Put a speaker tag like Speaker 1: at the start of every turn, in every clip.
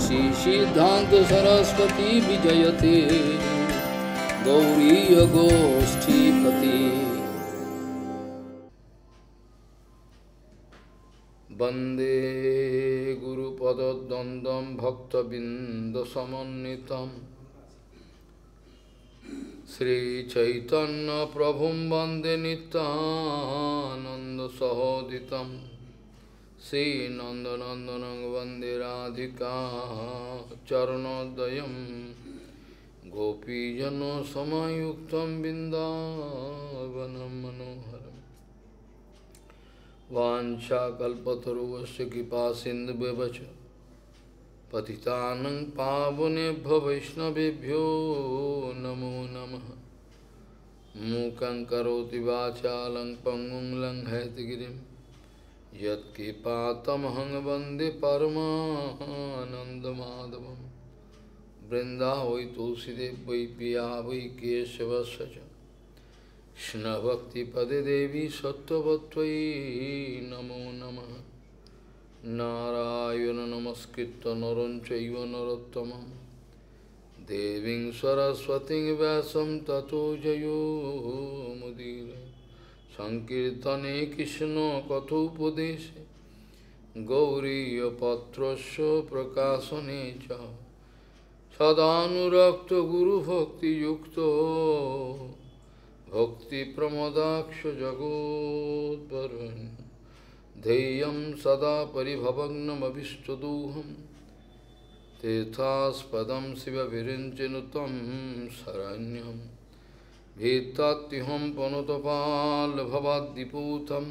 Speaker 1: श्री सिद्धांत सरस्वती विजयते गौरी गोष्ठीपति। वंदे गुरुपद्वंद्वं भक्तबिंदसमन्वितं श्रीचैतन्य प्रभुं वंदे नित्यानन्दसहोदितं श्रीनन्दनन्दनं वंदे राधिका चरणोदयं गोपीजनसमायुक्तं बिन्दावनं मनोहरम्। वाञ्छाकल्पतरुश्च कृपासिन्धुभ्यश्च पतितानं पावनेभ्यो वैष्णवेभ्यो नमो नमः। मूकं करोति वाचालं पङ्गुं लङ्घयति यत्कृपातमहं वन्दे परमानन्दमाधवं। वृन्दावै तुलसीदेव वै पिया वै केशवस्य च कृष्णभक्तिपदे देवी सत्त्ववत्त्वयि नमो नमः। नारायण नमस्कृत्य नरं चैव नरोत्तमं देवीं सरस्वतीं व्यासं ततो जयो मुदीरये। संकीर्तने कृष्ण कथोपदेशे गौरीयपत्रस्य प्रकाशने च सदानुरक्त गुरुभक्तियुक्तो भक्तिप्रमोदाक्ष जगोद्वरुण्य ध्येयं सदा परिभवग्नमभिष्टदोहं तीर्थास्पदं शिवविरिञ्चिनुतं शरण्यं भीत्तात्युहं पनुतपाल्भवाद्दिपूतं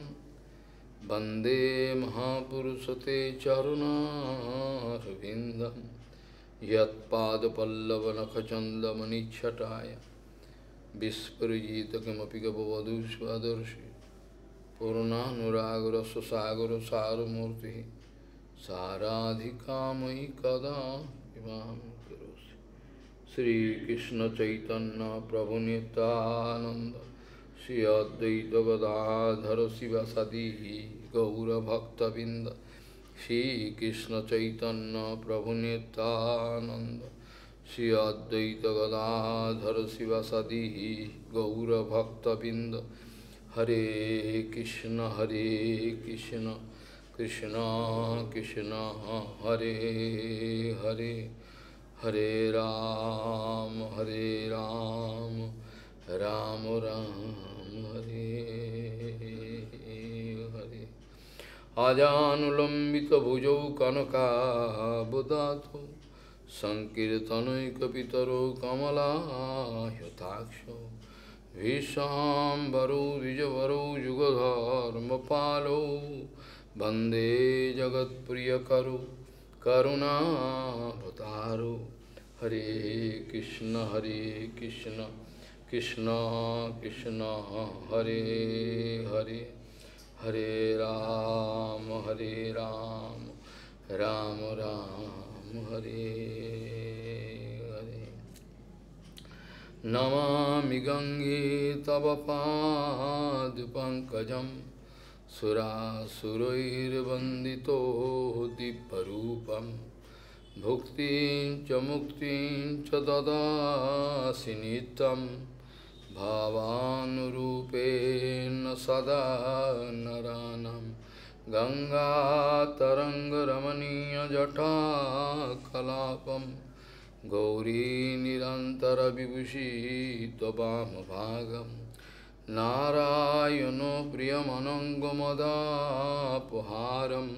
Speaker 1: वन्दे महापुरुषते चरुणारविन्दं यत्पादपल्लवनखचन्दमनिच्छटाय विस्फुरिजित किमपि गपवधू स्वदर्शि पूर्णानुरागरससागर सारमूर्ति साराधिकामयि कदा इमां करोसि। श्रीकृष्ण चैतन्य प्रभु नित्यानंद श्री अद्वैत गदाधर शिवसदी गौरभक्तबिंद। श्रीकृष्ण चैतन्य प्रभु नित्यानंद श्री अद्वैत गदाधर शिवसदी गौरभक्तबिंद। हरे कृष्ण कृष्ण कृष्ण हरे हरे हरे राम राम राम हरे हरे। आजानुलंबित भुजौ कनकाबुदातो संकीर्तनैकपितरो कमलायताक्षो विश्वाम्बरो द्विजवरो युगधर्मपालो वन्दे जगत्प्रियकरो करुणावतारो। हरे कृष्ण कृष्ण कृष्ण हरे हरे हरे राम राम राम हरे हरे। नमामि गंगे तव पादपङ्कजं सुरासुरैर्वन्दितो दिव्यरूपं भुक्तिं च मुक्तिं च ददासि नित्यं भावानुरूपेण सदा नराणां। गङ्गातरङ्गरमणीयजटाकलापं गौरी निरन्तरविभूषी त्ववामभागं। नारायणो प्रियमनङ्गमदापहारं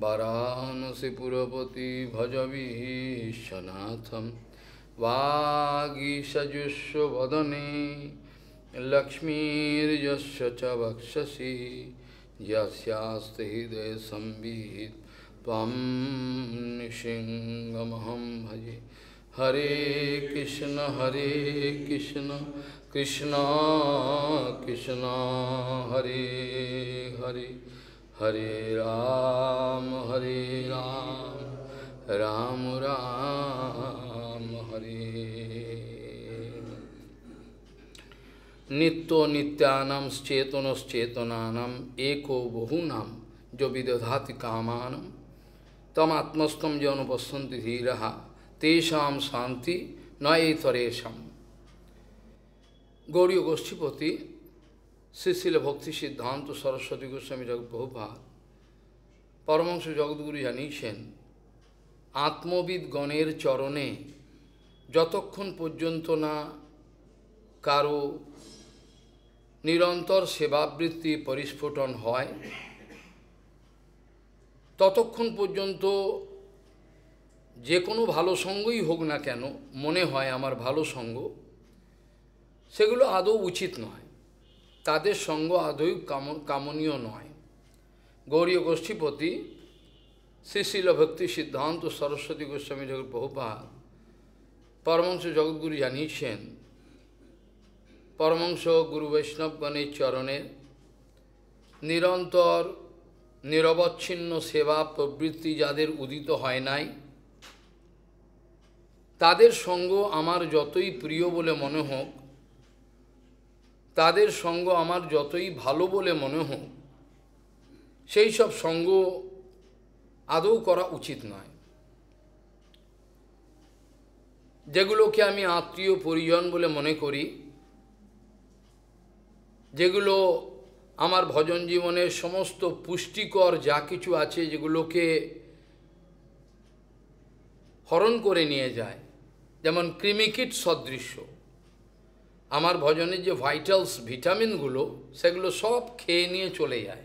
Speaker 1: वरानसीपुरपति भजवीशनाथं। वागीषजुष्वदने लक्ष्मीर्यस्य च वक्षसि यस्यास्ति हृदये संवित् त्वं नृसिंहमहं भजे। हरे कृष्ण कृष्ण कृष्ण हरे हरे हरे राम राम राम हरे। नित्यो नित्यानां चेतनश्चेतनानां एको बहुनां जो विदधाति कामानं তম আত্মস্তম যে অনুপশ্যন্তি ধীরাহা তেষাম শান্তি নয়েতরেশাম। গৌড়ীয় গোষ্ঠীপতি শ্রীশিল ভক্তি সিদ্ধান্ত সরস্বতী গোস্বামী প্রভুপাদ পরমহংস জগদ্গুরু জানিয়েছেন, আত্মবিদ গণের চরণে যতক্ষণ পর্যন্ত না কারো নিরন্তর সেবাবৃত্তি পরিস্ফুটন হয়, ততক্ষণ পর্যন্ত যে কোনো ভালো সঙ্গই হোক না কেন, মনে হয় আমার ভালো সঙ্গ, সেগুলো আদৌ উচিত নয়, তাদের সঙ্গ আদৌ কামনীয় নয়। গৌড়ীয় গোষ্ঠীপতি শ্রীশিল ভক্তি সিদ্ধান্ত সরস্বতী গোস্বামী প্রভুপাদ পরমহংস জগদ্গুরু জানিয়েছেন, পরমহংস গুরু বৈষ্ণবগণের চরণে নিরন্তর নিরবচ্ছিন্ন সেবা প্রবৃত্তি যাদের উদিত হয় নাই, তাদের সঙ্গ আমার যতই প্রিয় বলে মনে হোক, তাদের সঙ্গ আমার যতই ভালো বলে মনে হোক, সেই সব সঙ্গ আদৌ করা উচিত নয়। যেগুলোকে আমি আত্মীয় পরিজন বলে মনে করি, যেগুলো আমার ভজন জীবনের সমস্ত পুষ্টিকর যা কিছু আছে, যেগুলোকে হরণ করে নিয়ে যায়, যেমন কৃমিকীট সদৃশ্য আমার ভজনের যে ভাইটালস ভিটামিনগুলো, সেগুলো সব খেয়ে নিয়ে চলে যায়,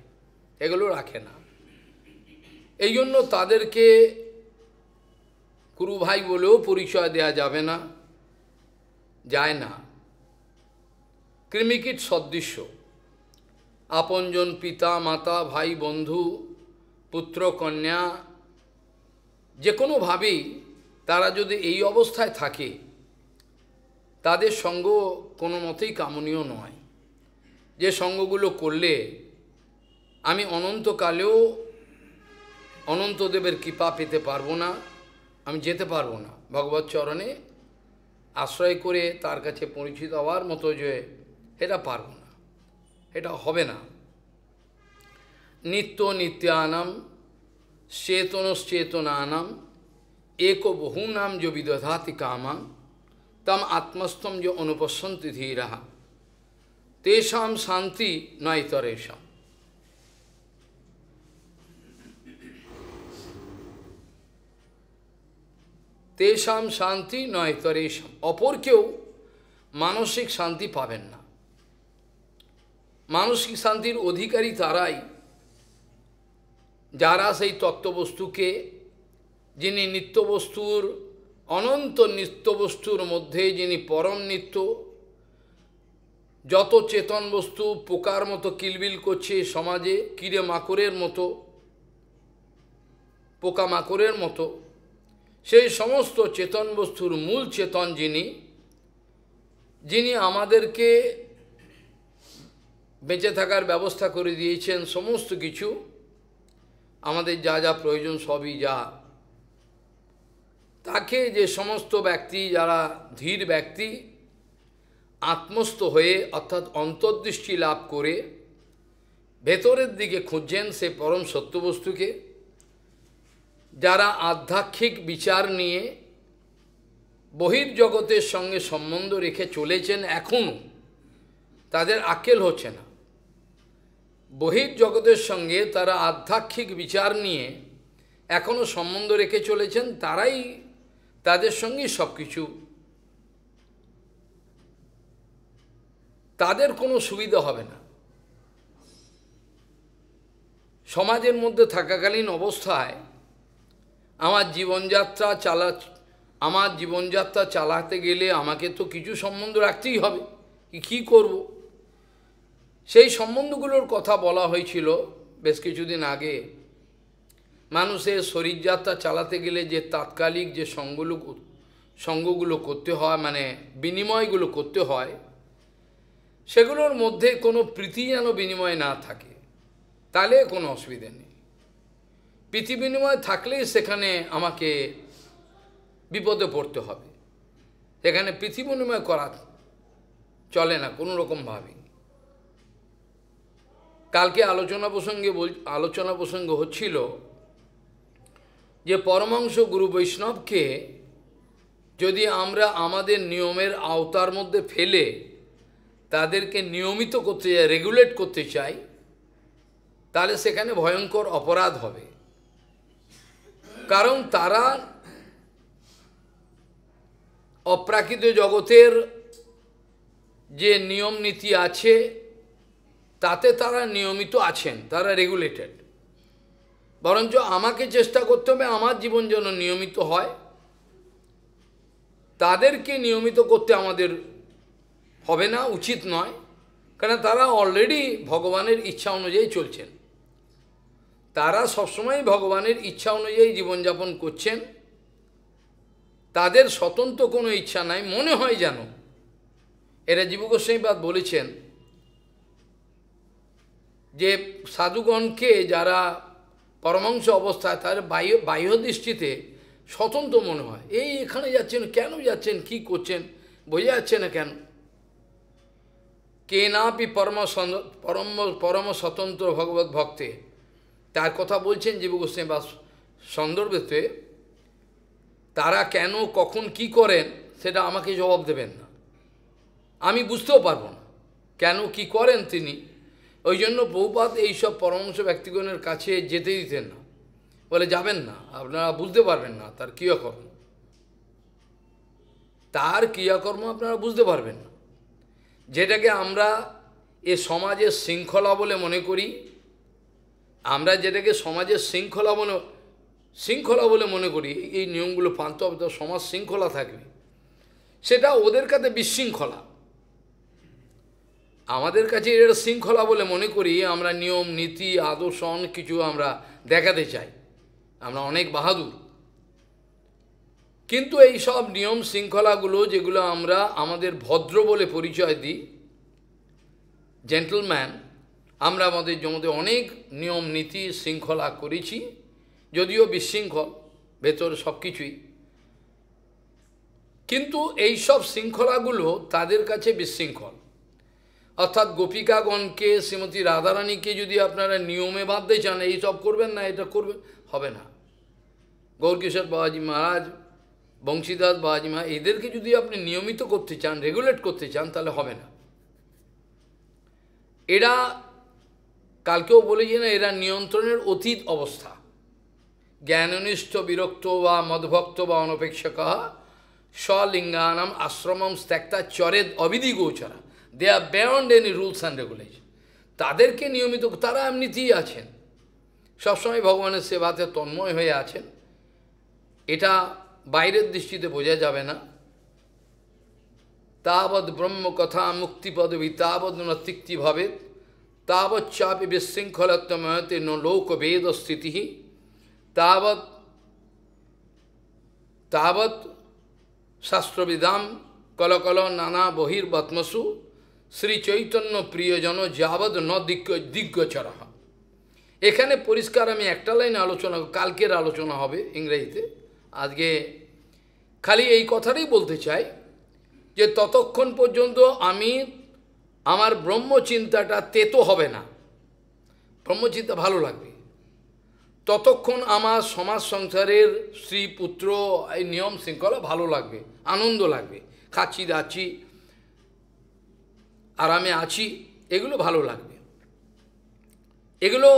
Speaker 1: এগুলো রাখে না। এই জন্য তাদেরকে গুরু ভাই বলেও পরিচয় দেয়া যাবে না, যায় না। কৃমিকীট সদৃশ্য আপনজন পিতা মাতা ভাই বন্ধু পুত্র কন্যা যে কোনোভাবেই তারা যদি এই অবস্থায় থাকে, তাদের সঙ্গ কোনো মতেই কামনীয় নয়। যে সঙ্গগুলো করলে আমি অনন্তকালেও অনন্তদেবের কৃপা পেতে পারবো না, আমি যেতে পারবো না ভগবত চরণে আশ্রয় করে তার কাছে পরিচিত হওয়ার মতো, যে এটা পারবো না, এটা হবে না। নিত্য নিত্যানাম চেতনশ্চেতনানাম एको বহুনাম जो विदधाति कामां तम आत्मस्थम जो अनुपश्यन्ति धीराः तेषां शांति नैतरेषाम्। तेषां शांति नैतरेषाम्, অপর কেউ মানসিক শান্তি পাবেন না। মানসিক শান্তির অধিকারী তারাই যারা সেই তত্ত্ববস্তুকে, যিনি নিত্যবস্তুর অনন্ত নিত্যবস্তুর মধ্যে যিনি পরম নিত্য, যত চেতন বস্তু পোকার মতো কিলবিল করছে সমাজে, কিরে মাকড়ের মতো, পোকা মাকড়ের মতো, সেই সমস্ত চেতন বস্তুর মূল চেতন যিনি, যিনি আমাদেরকে বেঁচে থাকার ব্যবস্থা করে দিয়েছেন, সমস্ত কিছু আমাদের যা যা প্রয়োজন সবই যা, তাকে যে সমস্ত ব্যক্তি যারা ধীর ব্যক্তি আত্মস্থ হয়ে অর্থাৎ অন্তর্দৃষ্টি লাভ করে ভেতরের দিকে খুঁজছেন সে পরম সত্যবস্তুকে, যারা আধ্যাত্মিক বিচার নিয়ে বহির্জগতের সঙ্গে সম্বন্ধ রেখে চলেছেন, এখনও তাদের আক্কেল হচ্ছে না। বহির্জগতের সঙ্গে তারা আধ্যাত্মিক বিচার নিয়ে এখনও সম্বন্ধ রেখে চলেছেন, তারাই তাদের সঙ্গে সব কিছু, তাদের কোনো সুবিধা হবে না। সমাজের মধ্যে থাকাকালীন অবস্থায় আমার জীবনযাত্রা চালাতে গেলে আমাকে তো কিছু সম্বন্ধ রাখতেই হবে, কি করব? সেই সম্বন্ধগুলোর কথা বলা হয়েছিল বেশ কিছুদিন আগে। মানুষের শরীরযাত্রা চালাতে গেলে যে তাৎকালিক যে সঙ্গগুলো করতে হয়, মানে বিনিময়গুলো করতে হয়, সেগুলোর মধ্যে কোনো প্রীতি যেন বিনিময় না থাকে, তাহলে কোনো অসুবিধা নেই। প্রীতি বিনিময় থাকলেই সেখানে আমাকে বিপদে পড়তে হবে। সেখানে প্রীতি বিনিময় করা চলে না কোনো রকমভাবে। কালকে আলোচনা প্রসঙ্গে হচ্ছিল যে পরমাংশ গুরু বৈষ্ণবকে যদি আমরা আমাদের নিয়মের আওতার মধ্যে ফেলে তাদেরকে নিয়মিত করতে চাই, রেগুলেট করতে চাই, তাহলে সেখানে ভয়ঙ্কর অপরাধ হবে। কারণ তারা অপ্রাকৃত জগতের যে নিয়ম নীতি আছে তাতে তারা নিয়মিত আছেন, তারা রেগুলেটেড। বরঞ্চ আমাকে চেষ্টা করতে হবে আমার জীবন যেন নিয়মিত হয়, তাদেরকে নিয়মিত করতে আমাদের হবে না, উচিত নয়। কারণ তারা অলরেডি ভগবানের ইচ্ছা অনুযায়ী চলছেন, তারা সবসময় ভগবানের ইচ্ছা অনুযায়ী জীবনযাপন করছেন, তাদের স্বতন্ত্র কোনো ইচ্ছা নাই। মনে হয় যেন এরা জীব গোস্বামীপাদ বলেছেন যে সাধুগণকে যারা পরমাংশ অবস্থায় তার বাহ্য দৃষ্টিতে স্বতন্ত্র মনে হয়, এই এখানে যাচ্ছেন, কেন যাচ্ছেন, কি করছেন, বোঝা যাচ্ছে না কেন। কে নাপি পরম স্বতন্ত্র ভগবত ভক্তে, তার কথা বলছেন জীব গোস্বামীপাদ সন্দর্ভেতে। তারা কেন কখন কি করেন সেটা আমাকে জবাব দেবেন না, আমি বুঝতেও পারবো না কেন কি করেন তিনি। ওই জন্য প্রভুপাদ এইসব পরমাংশ ব্যক্তিগণের কাছে যেতে দিতেন না, বলে যাবেন না, আপনারা বুঝতে পারবেন না তার ক্রিয়াকর্ম, তার ক্রিয়াকর্ম আপনারা বুঝতে পারবেন না। যেটাকে আমরা এ সমাজের শৃঙ্খলা বলে মনে করি, আমরা যেটাকে সমাজের শৃঙ্খলা বলে মনে করি, এই নিয়মগুলো পালতে হবে তো সমাজ শৃঙ্খলা থাকবে, সেটা ওদের কাছে বিশৃঙ্খলা। আমাদের কাছে এটা শৃঙ্খলা বলে মনে করি, আমরা নিয়ম নীতি আদর্শ অনেক কিছু আমরা দেখাতে চাই, আমরা অনেক বাহাদুর। কিন্তু এই সব নিয়ম শৃঙ্খলাগুলো যেগুলো আমরা আমাদের ভদ্র বলে পরিচয় দিই, জেন্টলম্যান, আমরা আমাদের জমতে অনেক নিয়ম নীতি শৃঙ্খলা করেছি, যদিও বিশৃঙ্খল ভেতরে সব কিছুই, কিন্তু এই সব শৃঙ্খলাগুলো তাদের কাছে বিশৃঙ্খল। অর্থাৎ গোপিকাগণকে, শ্রীমতী রাধারানীকে যদি আপনারা নিয়মে বাঁধতে চান, এই সব করবেন না, এটা করবেন, হবে না। গৌরকিশোর বাবাজি মহারাজ, বংশীদাস বাবাজি মহারাজ, এদেরকে যদি আপনি নিয়মিত করতে চান, রেগুলেট করতে চান, তাহলে হবে না। এরা কালকেও বলেছি না, এরা নিয়ন্ত্রণের অতীত অবস্থা। জ্ঞাননিষ্ঠ বিরক্ত বা মদভক্ত বা অনপেক্ষক স্বলিঙ্গানাম আশ্রমম ত্যক্তা চরেদ অবিধি গোচরা, they are beyond any rules and regulation. তাদেরকে নিয়মিত, তারা এমনিতেই আছেন, সবসময় ভগবানের সেবাতে তন্ময় হয়ে আছেন, এটা বাইরের দৃষ্টিতে বোঝা যাবে না। তাবৎ ব্রহ্মকথা মুক্তিপদবি তাবৎ ন তিক্তিভাবে তাবৎ চাপি বিশৃঙ্খলত্বময়তে ন লোকবেদ স্থিতি তাবৎ শাস্ত্রবিদাম কলকল নানা বহির্বত্মসু শ্রী চৈতন্য প্রিয়জন যাবৎ ন দিগ্গচর। এখানে পরিষ্কার আমি একটা লাইন আলোচনা, কালকের আলোচনা হবে ইংরেজিতে, আজকে খালি এই কথাটাই বলতে চাই যে ততক্ষণ পর্যন্ত আমি আমার ব্রহ্মচিন্তাটা তেতো হবে না, ব্রহ্মচিন্তা ভালো লাগবে, ততক্ষণ আমার সমাজ সংসারের স্ত্রী পুত্র এই নিয়ম শৃঙ্খলা ভালো লাগবে, আনন্দ লাগবে, খাচ্ছি দাচ্ছি আরামে আছি, এগুলো ভালো লাগবে, এগুলো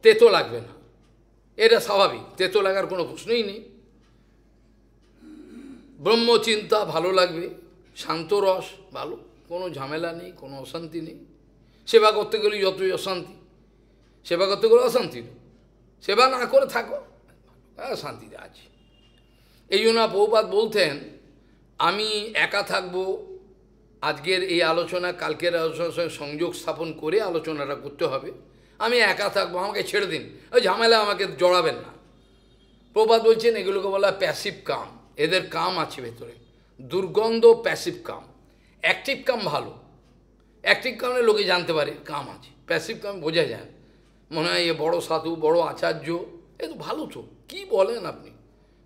Speaker 1: তেতো লাগবে না, এটা স্বাভাবিক, তেতো লাগার কোনো প্রশ্নই নেই। ব্রহ্মচিন্তা ভালো লাগবে, শান্ত রস ভালো, কোনো ঝামেলা নেই, কোনো অশান্তি নেই। সেবা করতে গেলে যতই অশান্তি, সেবা করতে গেলে অশান্তি, সেবা না করে থাকো, শান্তিতে আছি। এই জন্য প্রভুপাদ বলতেন আমি একা থাকবো, আজকের এই আলোচনা কালকের আলোচনার সঙ্গে সংযোগ স্থাপন করে আলোচনাটা করতে হবে। আমি একা থাকবো, আমাকে ছেড়ে দিন, ওই ঝামেলা আমাকে জড়াবেন না। প্রভুপাদ বলছেন এগুলোকে বলা প্যাসিভ কাম, এদের কাম আছে ভেতরে, দুর্গন্ধ প্যাসিভ কাম। অ্যাক্টিভ কাম ভালো, অ্যাক্টিভ কামে লোকে জানতে পারে কাম আছে, প্যাসিভ কাম বোঝা যায়, মনে হয় এ বড়ো সাধু বড়ো আচার্য, এ তো ভালো, তো কী বলেন আপনি,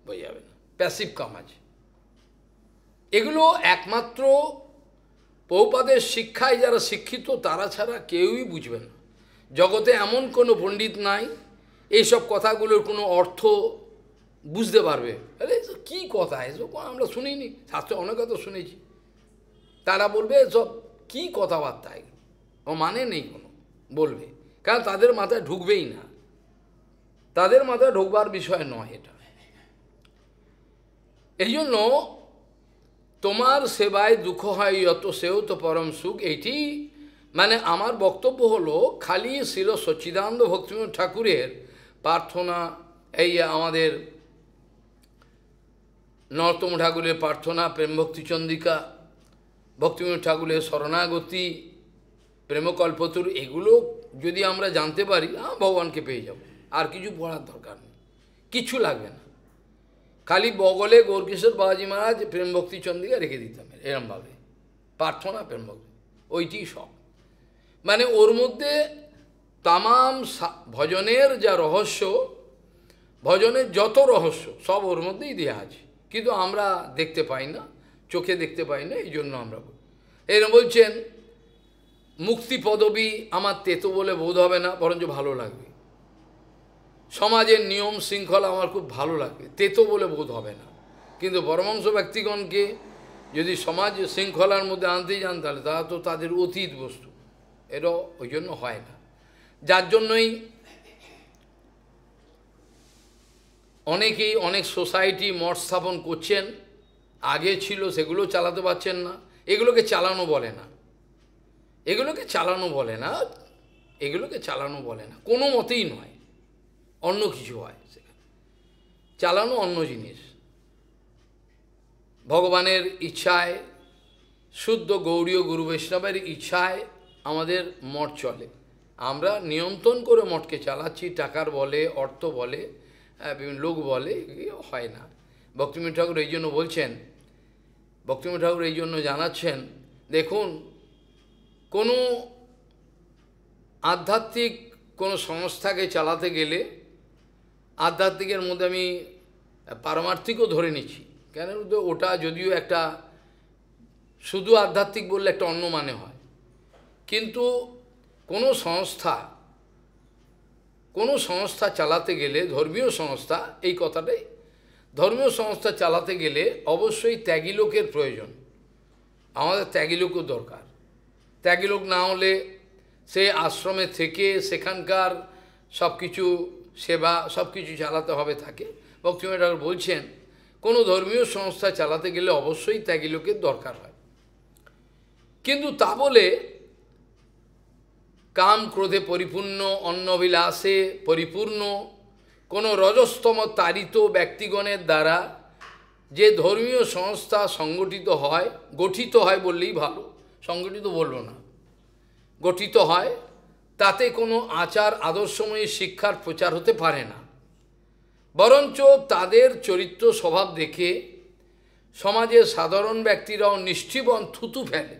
Speaker 1: বোঝা যাবে না, প্যাসিভ কাম আছে। এগুলো একমাত্র প্রভুপাদের শিক্ষায় যারা শিক্ষিত তারা ছাড়া কেউই বুঝবে না। জগতে এমন কোনো পণ্ডিত নাই এইসব কথাগুলোর কোনো অর্থ বুঝতে পারবে, আরে এসব কী কথা, এসব আমরা শুনিনি, শাস্ত্রে অনেক কথা শুনেছি। তারা বলবে এসব কী কথাবার্তা, ও মানে নেই কোনো, বলবে, কারণ তাদের মাথায় ঢুকবেই না, তাদের মাথায় ঢুকবার বিষয় নয় এটা। এই জন্য তোমার সেবায় দুঃখ হয় যত সেও তো পরম সুখ, এইটি মানে আমার বক্তব্য হলো খালি ছিল সচ্চিদানন্দ ভক্তিবিনোদ ঠাকুরের প্রার্থনা, এই আমাদের নরোত্তম ঠাকুরের প্রার্থনা, প্রেম ভক্তি চন্দ্রিকা, ভক্তিবিনোদ ঠাকুরের শরণাগতি, প্রেমকল্পতরু, এগুলো যদি আমরা জানতে পারি ভগবানকে পেয়ে যাব, আর কিছু পড়ার দরকার নেই, কিছু লাগবে না। খালি বগলে গৌরকিশোর বাবাজি মহারাজ প্রেম ভক্তি চন্দ্রিকা রেখে দিতাম এরমভাবে, প্রার্থনা প্রেম ভক্তি, ওইটি সব। মানে ওর মধ্যে তামাম ভজনের যা রহস্য, ভজনের যত রহস্য সব ওর মধ্যেই দেওয়া আছে, কিন্তু আমরা দেখতে পাই না, চোখে দেখতে পাই না, এই জন্য আমরা এরকম বলছেন মুক্তি পদবী আমার তেতো বলে বোধ হবে না, বরঞ্চ ভালো লাগবে। সমাজের নিয়ম শৃঙ্খলা আমার খুব ভালো লাগবে, তেতো বলে বোধ হবে না। কিন্তু পরমাংশ ব্যক্তিগণকে যদি সমাজ শৃঙ্খলার মধ্যে আনতে যান, তাহলে তারা তো তাদের অতীত বস্তু, এরও ওই জন্য হয় না। যার জন্যই অনেকেই অনেক সোসাইটি মঠ স্থাপন করছেন, আগে ছিল সেগুলো চালাতে পারছেন না। এগুলোকে চালানো বলে না, এগুলোকে চালানো বলে না, এগুলোকে চালানো বলে না, কোনো মতেই নয়, অন্য কিছু হয় সেখানে, চালানো অন্য জিনিস। ভগবানের ইচ্ছায়, শুদ্ধ গৌড়ীয় গুরু বৈষ্ণবের ইচ্ছায় আমাদের মঠ চলে, আমরা নিয়ন্ত্রণ করে মঠকে চালাচ্ছি, টাকার বলে, অর্থ বলে, বিভিন্ন লোক বলে, হয় না। ভক্তিবিনোদ ঠাকুর এই জন্য বলছেন, ভক্তিবিনোদ ঠাকুর এই জন্য জানাচ্ছেন, দেখুন কোনো আধ্যাত্মিক কোনো সংস্থাকে চালাতে গেলে, আধ্যাত্মিকের মধ্যে আমি পারমার্থিকও ধরে নিচ্ছি, কেন ওটা যদিও একটা শুধু আধ্যাত্মিক বললে একটা অন্য মানে হয়, কিন্তু কোনো সংস্থা চালাতে গেলে, ধর্মীয় সংস্থা, এই কথাটাই, ধর্মীয় সংস্থা চালাতে গেলে অবশ্যই ত্যাগী লোকের প্রয়োজন, আমাদের ত্যাগী লোকও দরকার। ত্যাগী লোক না হলে সে আশ্রমে থেকে সেখানকার সব কিছু সেবা সব কিছু চালাতে হবে তাকে। ভক্তিবিনোদ ঠাকুর বলছেন কোনো ধর্মীয় সংস্থা চালাতে গেলে অবশ্যই ত্যাগী লোকের দরকার হয়, কিন্তু তা বলে কাম ক্রোধে পরিপূর্ণ, অন্নবিলাসে পরিপূর্ণ কোনো রজস্তম তাড়িত ব্যক্তিগণের দ্বারা যে ধর্মীয় সংস্থা সংগঠিত হয়, গঠিত হয় বললেই ভালো, সংগঠিত বলবো না, গঠিত হয়, তাতে কোনো আচার আদর্শময়ী শিক্ষার প্রচার হতে পারে না, বরঞ্চ তাদের চরিত্র স্বভাব দেখে সমাজের সাধারণ ব্যক্তিরাও নিশ্চিবন থুতু ফেলে।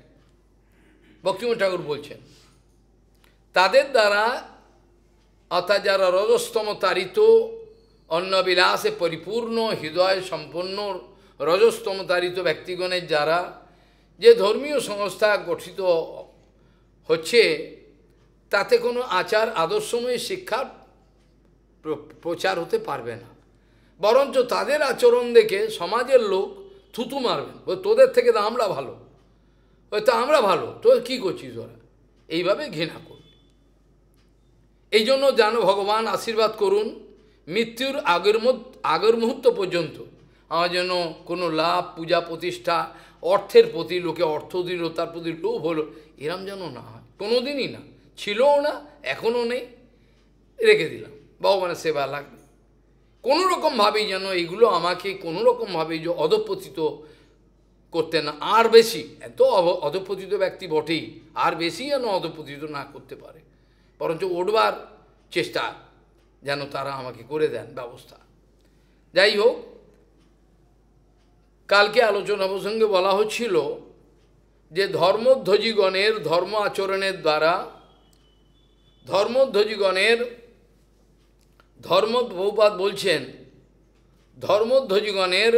Speaker 1: ভক্তিবিনোদ ঠাকুর বলছেন তাদের দ্বারা, অর্থাৎ যারা রজস্তম তাড়িত, অন্নবিলাসে পরিপূর্ণ, হৃদয় সম্পন্ন রজস্তম তাড়িত ব্যক্তিগণের যারা যে ধর্মীয় সংস্থা গঠিত হচ্ছে, তাতে কোনো আচার আদর্শময় শিক্ষার প্রচার হতে পারবে না, বরঞ্চ তাদের আচরণ দেখে সমাজের লোক থুতু মারবেন, ও তোদের থেকে তো আমরা ভালো, ওই তো আমরা ভালো, তোর কী করছিস ওরা, এইভাবে ঘৃণা করুন। এই জন্য যেন ভগবান আশীর্বাদ করুন, মৃত্যুর আগের মুহূর্ত পর্যন্ত আমার যেন কোনো লাভ, পূজা প্রতিষ্ঠা, অর্থের প্রতি, লোকে অর্থ দিল তার প্রতি লোভ হলো, এরম যেন না হয়, কোনো দিনই না, ছিলও না, এখনও নেই, রেখে দিলাম, ভগবানের সেবা লাগবে। কোনোরকমভাবেই যেন এইগুলো আমাকে কোনোরকমভাবেই যে অধঃপতিত করতে না, আর বেশি, এত অধঃপতিত ব্যক্তি বটেই, আর বেশি যেন অধঃপতিত না করতে পারে, বরঞ্চ উঠবার চেষ্টা যেন তারা আমাকে করে দেন ব্যবস্থা। যাই হোক, কালকে আলোচনা প্রসঙ্গে বলা হচ্ছিল যে ধর্মধ্বজীগণের ধর্ম আচরণের দ্বারা, বহুপাদ বলছেন ধর্মধ্বজীগণের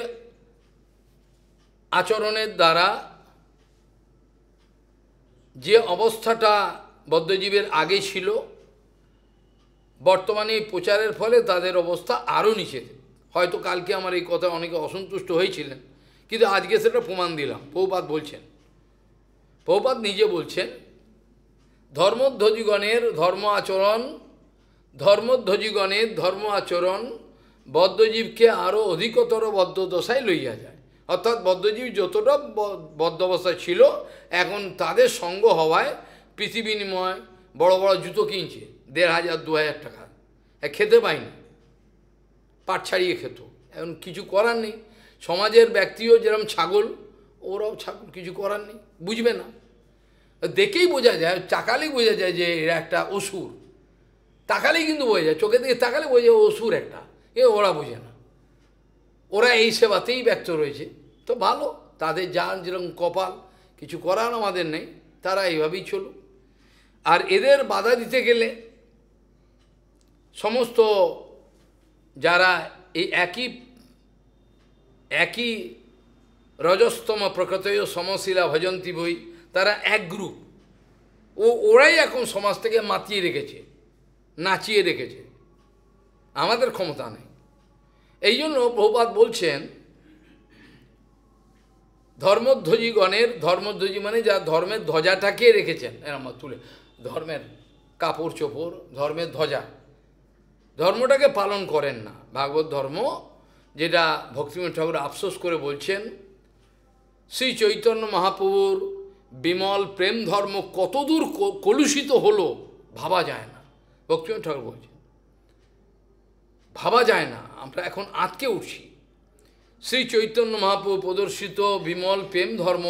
Speaker 1: আচরণের দ্বারা যে অবস্থাটা বদ্ধজীবের আগে ছিল, বর্তমানে প্রচারের ফলে তাদের অবস্থা আরও নিচে হয়তো কালকে আমার এই কথা অনেকে অসন্তুষ্ট হয়েছিলেন, কিন্তু আজকে সেটা প্রমাণ দিলাম। প্রভুপাদ বলছেন, প্রভুপাদ নিজে বলছেন, ধর্মধ্বজীগণের ধর্ম আচরণ বদ্ধজীবকে আরও অধিকতর বদ্ধ দশায় লইয়া যায়। অর্থাৎ বদ্ধজীব যতটা বদ্ধ অবস্থায় ছিল, এখন তাদের সঙ্গ হওয়ায় পৃথিবীময় বড় বড় জুতো কিনছে 1500 2000 টাকা, খেতে পায়নি, পাট ছাড়িয়ে খেত। এখন কিছু করার নেই, সমাজের ব্যক্তিও যেরকম ছাগল, ওরাও ছাগল, কিছু করার নেই, বুঝবে না। দেখেই বোঝা যায়, তাকালেই বোঝা যায় যে এরা একটা অসুর, তাকালেই কিন্তু বোঝা যায়, চোখের দিকে তাকালে বোঝা যায় অসুর একটা, ওরা বোঝে না। ওরা এই সেবাতেই ব্যক্ত রয়েছে, তো ভালো, তাদের যার যেরকম কপাল, কিছু করার আমাদের নেই, তারা এইভাবেই চলুক। আর এদের বাধা দিতে গেলে সমস্ত যারা এই একই রজস্তম প্রকৃতয় সমশিলা ভজন্তী বই, তারা এক গ্রুপ, ওরাই এখন সমাজ থেকে মাতিয়ে রেখেছে, নাচিয়ে রেখেছে, আমাদের ক্ষমতা নেই। এই জন্য প্রভুপাদ বলছেন, ধর্মধ্বজী মানে যা ধর্মের ধ্বজাটাকে রেখেছেন এরম তুলে, ধর্মের কাপড় চোপড়, ধর্মের ধ্বজা, ধর্মটাকে পালন করেন না। ভাগবত ধর্ম যেটা ভক্তিবিনোদ ঠাকুর আফসোস করে বলছেন, শ্রী চৈতন্য মহাপ্রভুর বিমল প্রেম ধর্ম কতদূর কলুষিত হলো ভাবা যায় না। ভক্তিবিনোদ ঠাকুর বলছেন ভাবা যায় না, আমরা এখন আটকে উঠছি। শ্রী চৈতন্য মহাপ্রভু প্রদর্শিত বিমল প্রেম ধর্ম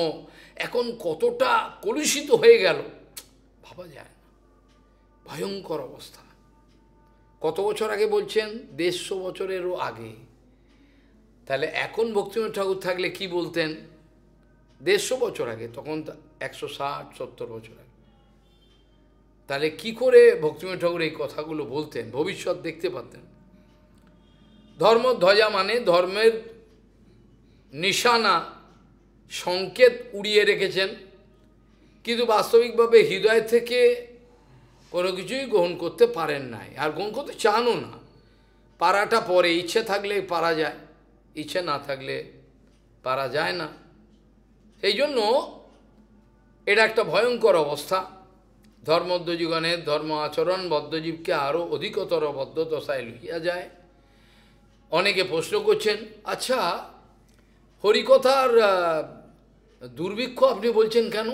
Speaker 1: এখন কতটা কলুষিত হয়ে গেল ভাবা যায় না, ভয়ঙ্কর অবস্থা। কত বছর আগে বলছেন? 150 বছরেরও আগে। তাহলে এখন ভক্তিবিনোদ ঠাকুর থাকলে কি বলতেন? 150 বছর আগে, তখন 160-70 বছর আগে। তাহলে কি করে ভক্তিবিনোদ ঠাকুর এই কথাগুলো বলতেন? ভবিষ্যৎ দেখতে পারতেন। ধর্মধ্বজা মানে ধর্মের নিশানা, সংকেত উড়িয়ে রেখেছেন, কিন্তু বাস্তবিকভাবে হৃদয় থেকে কোনো কিছুই গ্রহণ করতে পারেন নাই, আর গ্রহণ করতে চানও না। পারাটা পরে, ইচ্ছে থাকলে পারা যায়, ইচ্ছে না থাকলে পারা যায় না। সেই জন্য এটা একটা ভয়ঙ্কর অবস্থা। ধর্মধ্বজীগণের ধর্ম আচরণ বদ্ধজীবকে আরও অধিকতর বদ্ধ দশায় লইয়া যায়। অনেকে প্রশ্ন করছেন, আচ্ছা হরিকথার দুর্ভিক্ষ আপনি বলছেন কেন?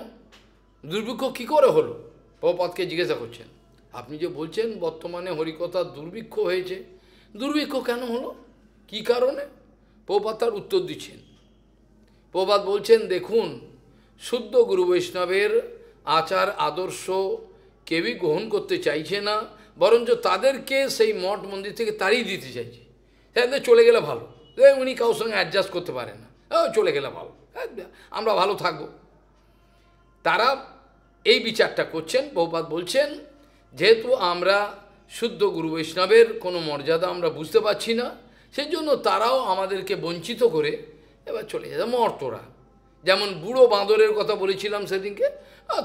Speaker 1: দুর্ভিক্ষ কী করে হলো? প্রভুপাদকে জিজ্ঞাসা করছেন, আপনি যে বলছেন বর্তমানে হরিকথার দুর্ভিক্ষ হয়েছে, দুর্ভিক্ষ কেন হলো, কী কারণে? প্রভুপাদ তার উত্তর দিচ্ছেন। প্রভুপাদ বলছেন, দেখুন, শুদ্ধ গুরু বৈষ্ণবের আচার আদর্শ কেউই গ্রহণ করতে চাইছে না, বরঞ্চ তাদেরকে সেই মঠ মন্দির থেকে তাড়িয়ে দিতে চাইছে। তাদের চলে গেলে ভালো, উনি কারোর সঙ্গে অ্যাডজাস্ট করতে পারেন না, চলে গেলে ভালো, আমরা ভালো থাকব। তারা এই বিচারটা করছেন। প্রভুপাদ বলছেন, যেহেতু আমরা শুদ্ধ গুরু বৈষ্ণবের কোনো মর্যাদা আমরা বুঝতে পারছি না, সেই জন্য তারাও আমাদেরকে বঞ্চিত করে এবার চলে যায়। মর তোরা, যেমন বুড়ো বাঁদরের কথা বলেছিলাম সেদিনকে,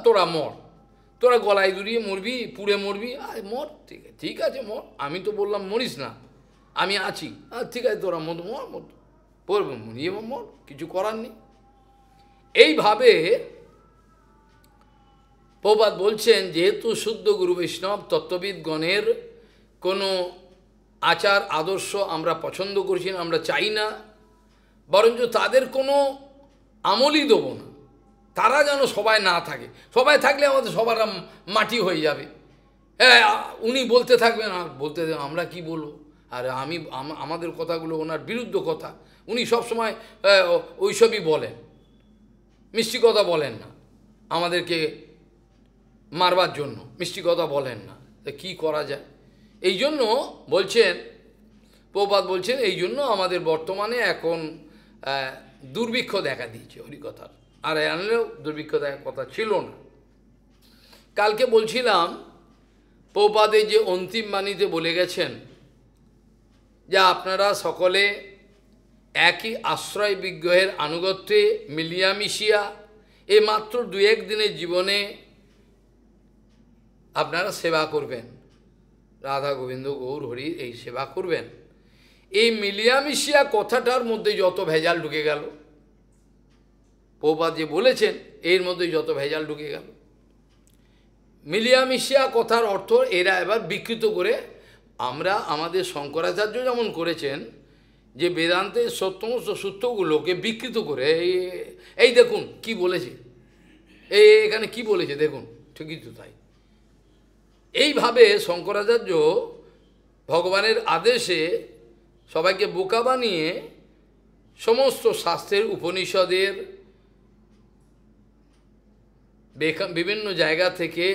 Speaker 1: তোরা মর, তোরা গলায় দড়িয়ে মরবি, পুড়ে মরবি, মর, ঠিক আছে মর, আমি তো বললাম মরিস না, আমি আছি, ঠিক আছে তোরা মর, পড়ব মরিয়ে মর, কিছু করার নেই। এইভাবে প্রভুপাদ বলছেন, যেহেতু শুদ্ধ গুরু বৈষ্ণব তত্ত্ববিদগণের কোনো আচার আদর্শ আমরা পছন্দ করছি না, আমরা চাই না, বরঞ্চ তাদের কোনো আমলই দেব না, তারা যেন সবাই না থাকে, সবাই থাকলে আমাদের সবার মাটি হয়ে যাবে। হ্যাঁ, উনি বলতে থাকবেন, আর বলতে আমরা কি বলবো, আর আমাদের কথাগুলো ওনার বিরুদ্ধ কথা, উনি সবসময় ওইসবই বলেন, মিষ্টি কথা বলেন না, আমাদেরকে মারবার জন্য মিষ্টি কথা বলেন না, তা কী করা যায়? এই জন্য বলছেন, প্রভুপাদ বলছেন, এই জন্য আমাদের বর্তমানে এখন দুর্ভিক্ষ দেখা দিয়েছে হরিকথার, আর আনলেও দুর্ভিক্ষ দেখার কথা ছিল না। কালকে বলছিলাম, প্রভুপাদের যে অন্তিম বাণীতে বলে গেছেন, যা আপনারা সকলে একই আশ্রয় বিগ্রহের আনুগত্যে মিলিয়া মিশিয়া এই মাত্র 2-1 দিনের জীবনে আপনারা সেবা করবেন, রাধা গোবিন্দ গৌর হরি এই সেবা করবেন। এই মিলিয়ামিশিয়া কথাটার মধ্যে যত ভেজাল ঢুকে গেল, প্রভুপাদ যে বলেছেন এর মধ্যে যত ভেজাল ঢুকে গেল, মিলিয়ামিশিয়া কথার অর্থ এরা এবার বিকৃত করে, আমরা আমাদের শঙ্করাচার্য যেমন করেছেন যে বেদান্তের সমস্ত সূত্রগুলোকে বিকৃত করে এই দেখুন কি বলেছে, এখানে কি বলেছে দেখুন, ঠিকই তো তাই। এইভাবে শঙ্করাচার্য ভগবানের আদেশে সবাইকে বোকা বানিয়ে সমস্ত শাস্ত্রের উপনিষদের বিভিন্ন জায়গা থেকে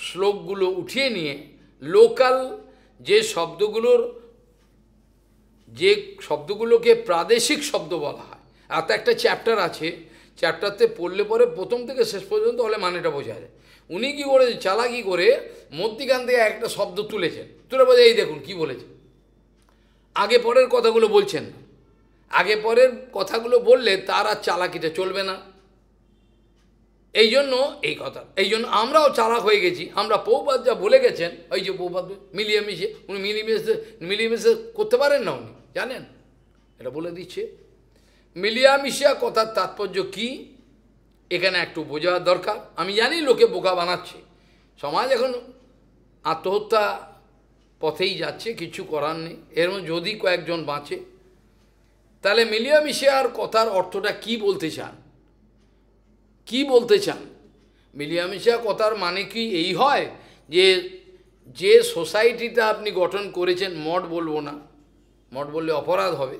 Speaker 1: শ্লোকগুলো উঠিয়ে নিয়ে লোকাল যে শব্দগুলোকে প্রাদেশিক শব্দ বলা হয়, আর তো একটা চ্যাপ্টার আছে, চ্যাপ্টারতে পড়লে পরে প্রথম থেকে শেষ পর্যন্ত হলে মানেটা বোঝা যায়। উনি কী করে চালাকি করে মধ্যিখান থেকে একটা শব্দ তুলেছেন, তুলে বোঝা এই দেখুন কি বলেছে, আগে পরের কথাগুলো বলছেন না। আগে পরের কথাগুলো বললে তার আর চালাকিটা চলবে না। এই জন্য এই কথা, এই জন্য আমরাও চালাক হয়ে গেছি। আমরা প্রভুপাদ যা বলে গেছেন, ওই যে প্রভুপাদ মিলিয়ে উনি মিলিয়ে করতে পারেন না, উনি জানেন, এটা বলে দিচ্ছে। মিলিয়ামিশিয়া কথার তাৎপর্য কি এখানে একটু বোঝা দরকার। আমি জানি লোকে বোকা বানাচ্ছে, সমাজ এখন আত্মহত্যা পথেই যাচ্ছে, কিছু করার নেই। এর মধ্যে যদি কয়েকজন বাঁচে, তাহলে মিলিয়ামিশিয়ার কথার অর্থটা কি বলতে চান, কি বলতে চান? মিলিয়ামিশিয়া কথার মানে কি এই হয় যে যে সোসাইটিটা আপনি গঠন করেছেন, মঠ বলবো না, মঠ বললে অপরাধ হবে,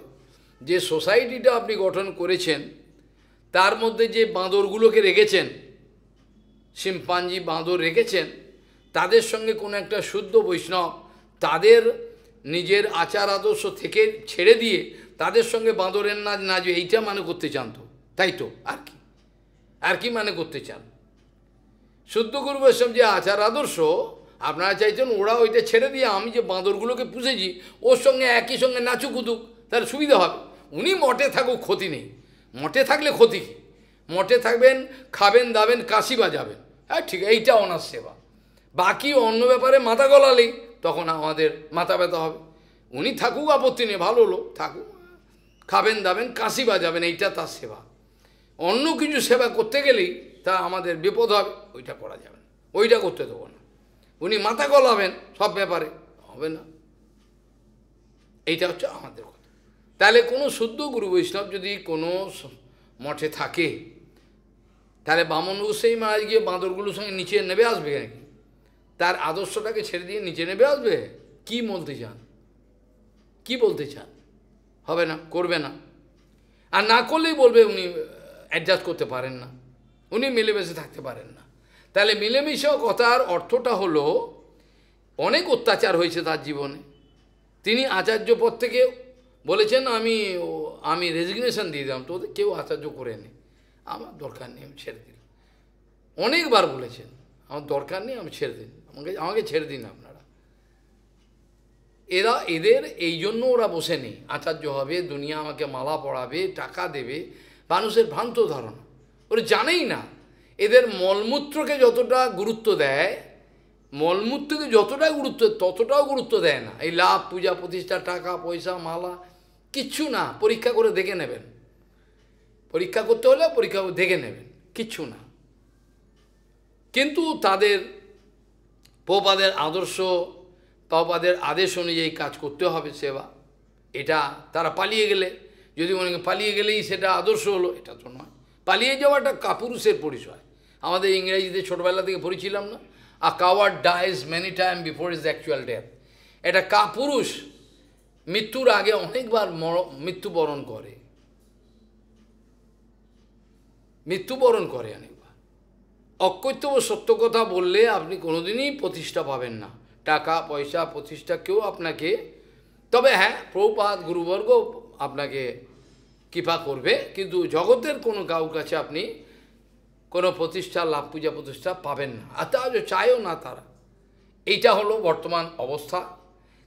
Speaker 1: যে সোসাইটিটা আপনি গঠন করেছেন তার মধ্যে যে বাঁদরগুলোকে রেখেছেন, শিম্পাঞ্জি বাঁদর রেখেছেন, তাদের সঙ্গে কোনো একটা শুদ্ধ বৈষ্ণব তাদের নিজের আচার আদর্শ থেকে ছেড়ে দিয়ে তাদের সঙ্গে বাঁদরের নাচ নাচবে, এইটা মানে করতে চান তো, তাই তো, আর কি মানে করতে চান? শুদ্ধ গুরু বৈষ্ণব যে আচার আদর্শ আপনারা চাইছেন ওরা ওইটা ছেড়ে দিয়ে আমি যে বাঁদরগুলোকে পুষেছি ওর সঙ্গে একই সঙ্গে নাচুক কুদুক, তার সুবিধা হবে। উনি মঠে থাকুক, ক্ষতি নেই, মঠে থাকলে ক্ষতি কি? মঠে থাকবেন, খাবেন দাবেন, কাশি বাজাবেন, হ্যাঁ ঠিক, এইটা ওনার সেবা। বাকি অন্য ব্যাপারে মাথা গলালেই তখন আমাদের মাথা ব্যথা হবে। উনি থাকুক, আপত্তি নেই, ভালো লোক থাকুক, খাবেন দাবেন, কাশি বাজাবেন, এইটা তার সেবা। অন্য কিছু সেবা করতে গেলেই তা আমাদের বিপদ হবে, ওইটা করা যাবে না, ওইটা করতে দেবো না। উনি মাথা গলাবেন সব ব্যাপারে, হবে না। এইটা হচ্ছে আমাদের কথা। তাহলে কোনো শুদ্ধ গুরু বৈষ্ণব যদি কোনো মঠে থাকে, তাহলে বামন গোসাই মহারাজ গিয়ে বাঁদরগুলোর সঙ্গে নিচে নেমে আসবে নাকি? তার আদর্শটাকে ছেড়ে দিয়ে নিচে নেমে আসবে? কি বলতে চান, কি বলতে চান? হবে না, করবে না। আর না করলেই বলবে উনি অ্যাডজাস্ট করতে পারেন না, উনি মিলেমিশে থাকতে পারেন না। তাহলে মিলেমিশে কথার অর্থটা হলো অনেক অত্যাচার হয়েছে তার জীবনে। তিনি আচার্য পদ থেকে বলেছেন আমি রেজিগনেশন দিয়ে দিলাম, তো ওদের কেউ আচার্য করে নেই, আমার দরকার নেই, আমি ছেড়ে দিলাম। অনেকবার বলেছেন আমার দরকার নেই, আমি ছেড়ে দিন, আমাকে ছেড়ে দিন আপনারা। এদের এই জন্য ওরা বসে নেই, আচার্য হবে, দুনিয়া আমাকে মালা পড়াবে, টাকা দেবে, মানুষের ভ্রান্ত ধারণা। ওরা জানেই না এদের মলমূত্রকে যতটা গুরুত্ব দেয়, মলমূত্রকে যতটা গুরুত্ব ততটাও গুরুত্ব দেয় না। এই লাভ, পূজা প্রতিষ্ঠা, টাকা পয়সা, মালা, কিচ্ছু না। পরীক্ষা করে দেখে নেবেন, পরীক্ষা করতে হলে পরীক্ষা করে দেখে নেবেন, কিচ্ছু না। কিন্তু তাদের প্রভুপাদের আদর্শ, প্রভুপাদের আদেশ অনুযায়ী কাজ করতে হবে, সেবা। এটা তারা পালিয়ে গেলে, যদি মনে করেন পালিয়ে গেলেই সেটা আদর্শ হলো, এটা তো নয়। পালিয়ে যাওয়াটা কাপুরুষের পরিচয়। আমাদের ইংরেজিতে ছোটবেলা থেকে পড়েছিলাম না, a coward dies many times before his actual death. এটা কাপুরুষ মৃত্যুর আগে অনেকবার মৃত্যুবরণ করে, মৃত্যুবরণ করে অনেকবার। অকৈতব সত্য কথা বললে আপনি কোনোদিনই প্রতিষ্ঠা পাবেন না, টাকা পয়সা প্রতিষ্ঠা কেউ আপনাকে, তবে হ্যাঁ প্রভুপাদ গুরুবর্গ আপনাকে কৃপা করবে, কিন্তু জগতের কোনো কারোর কাছে আপনি কোনো প্রতিষ্ঠা, লাভ, পূজা প্রতিষ্ঠা পাবেন না, আর তা চায়ও না তারা। এইটা হলো বর্তমান অবস্থা।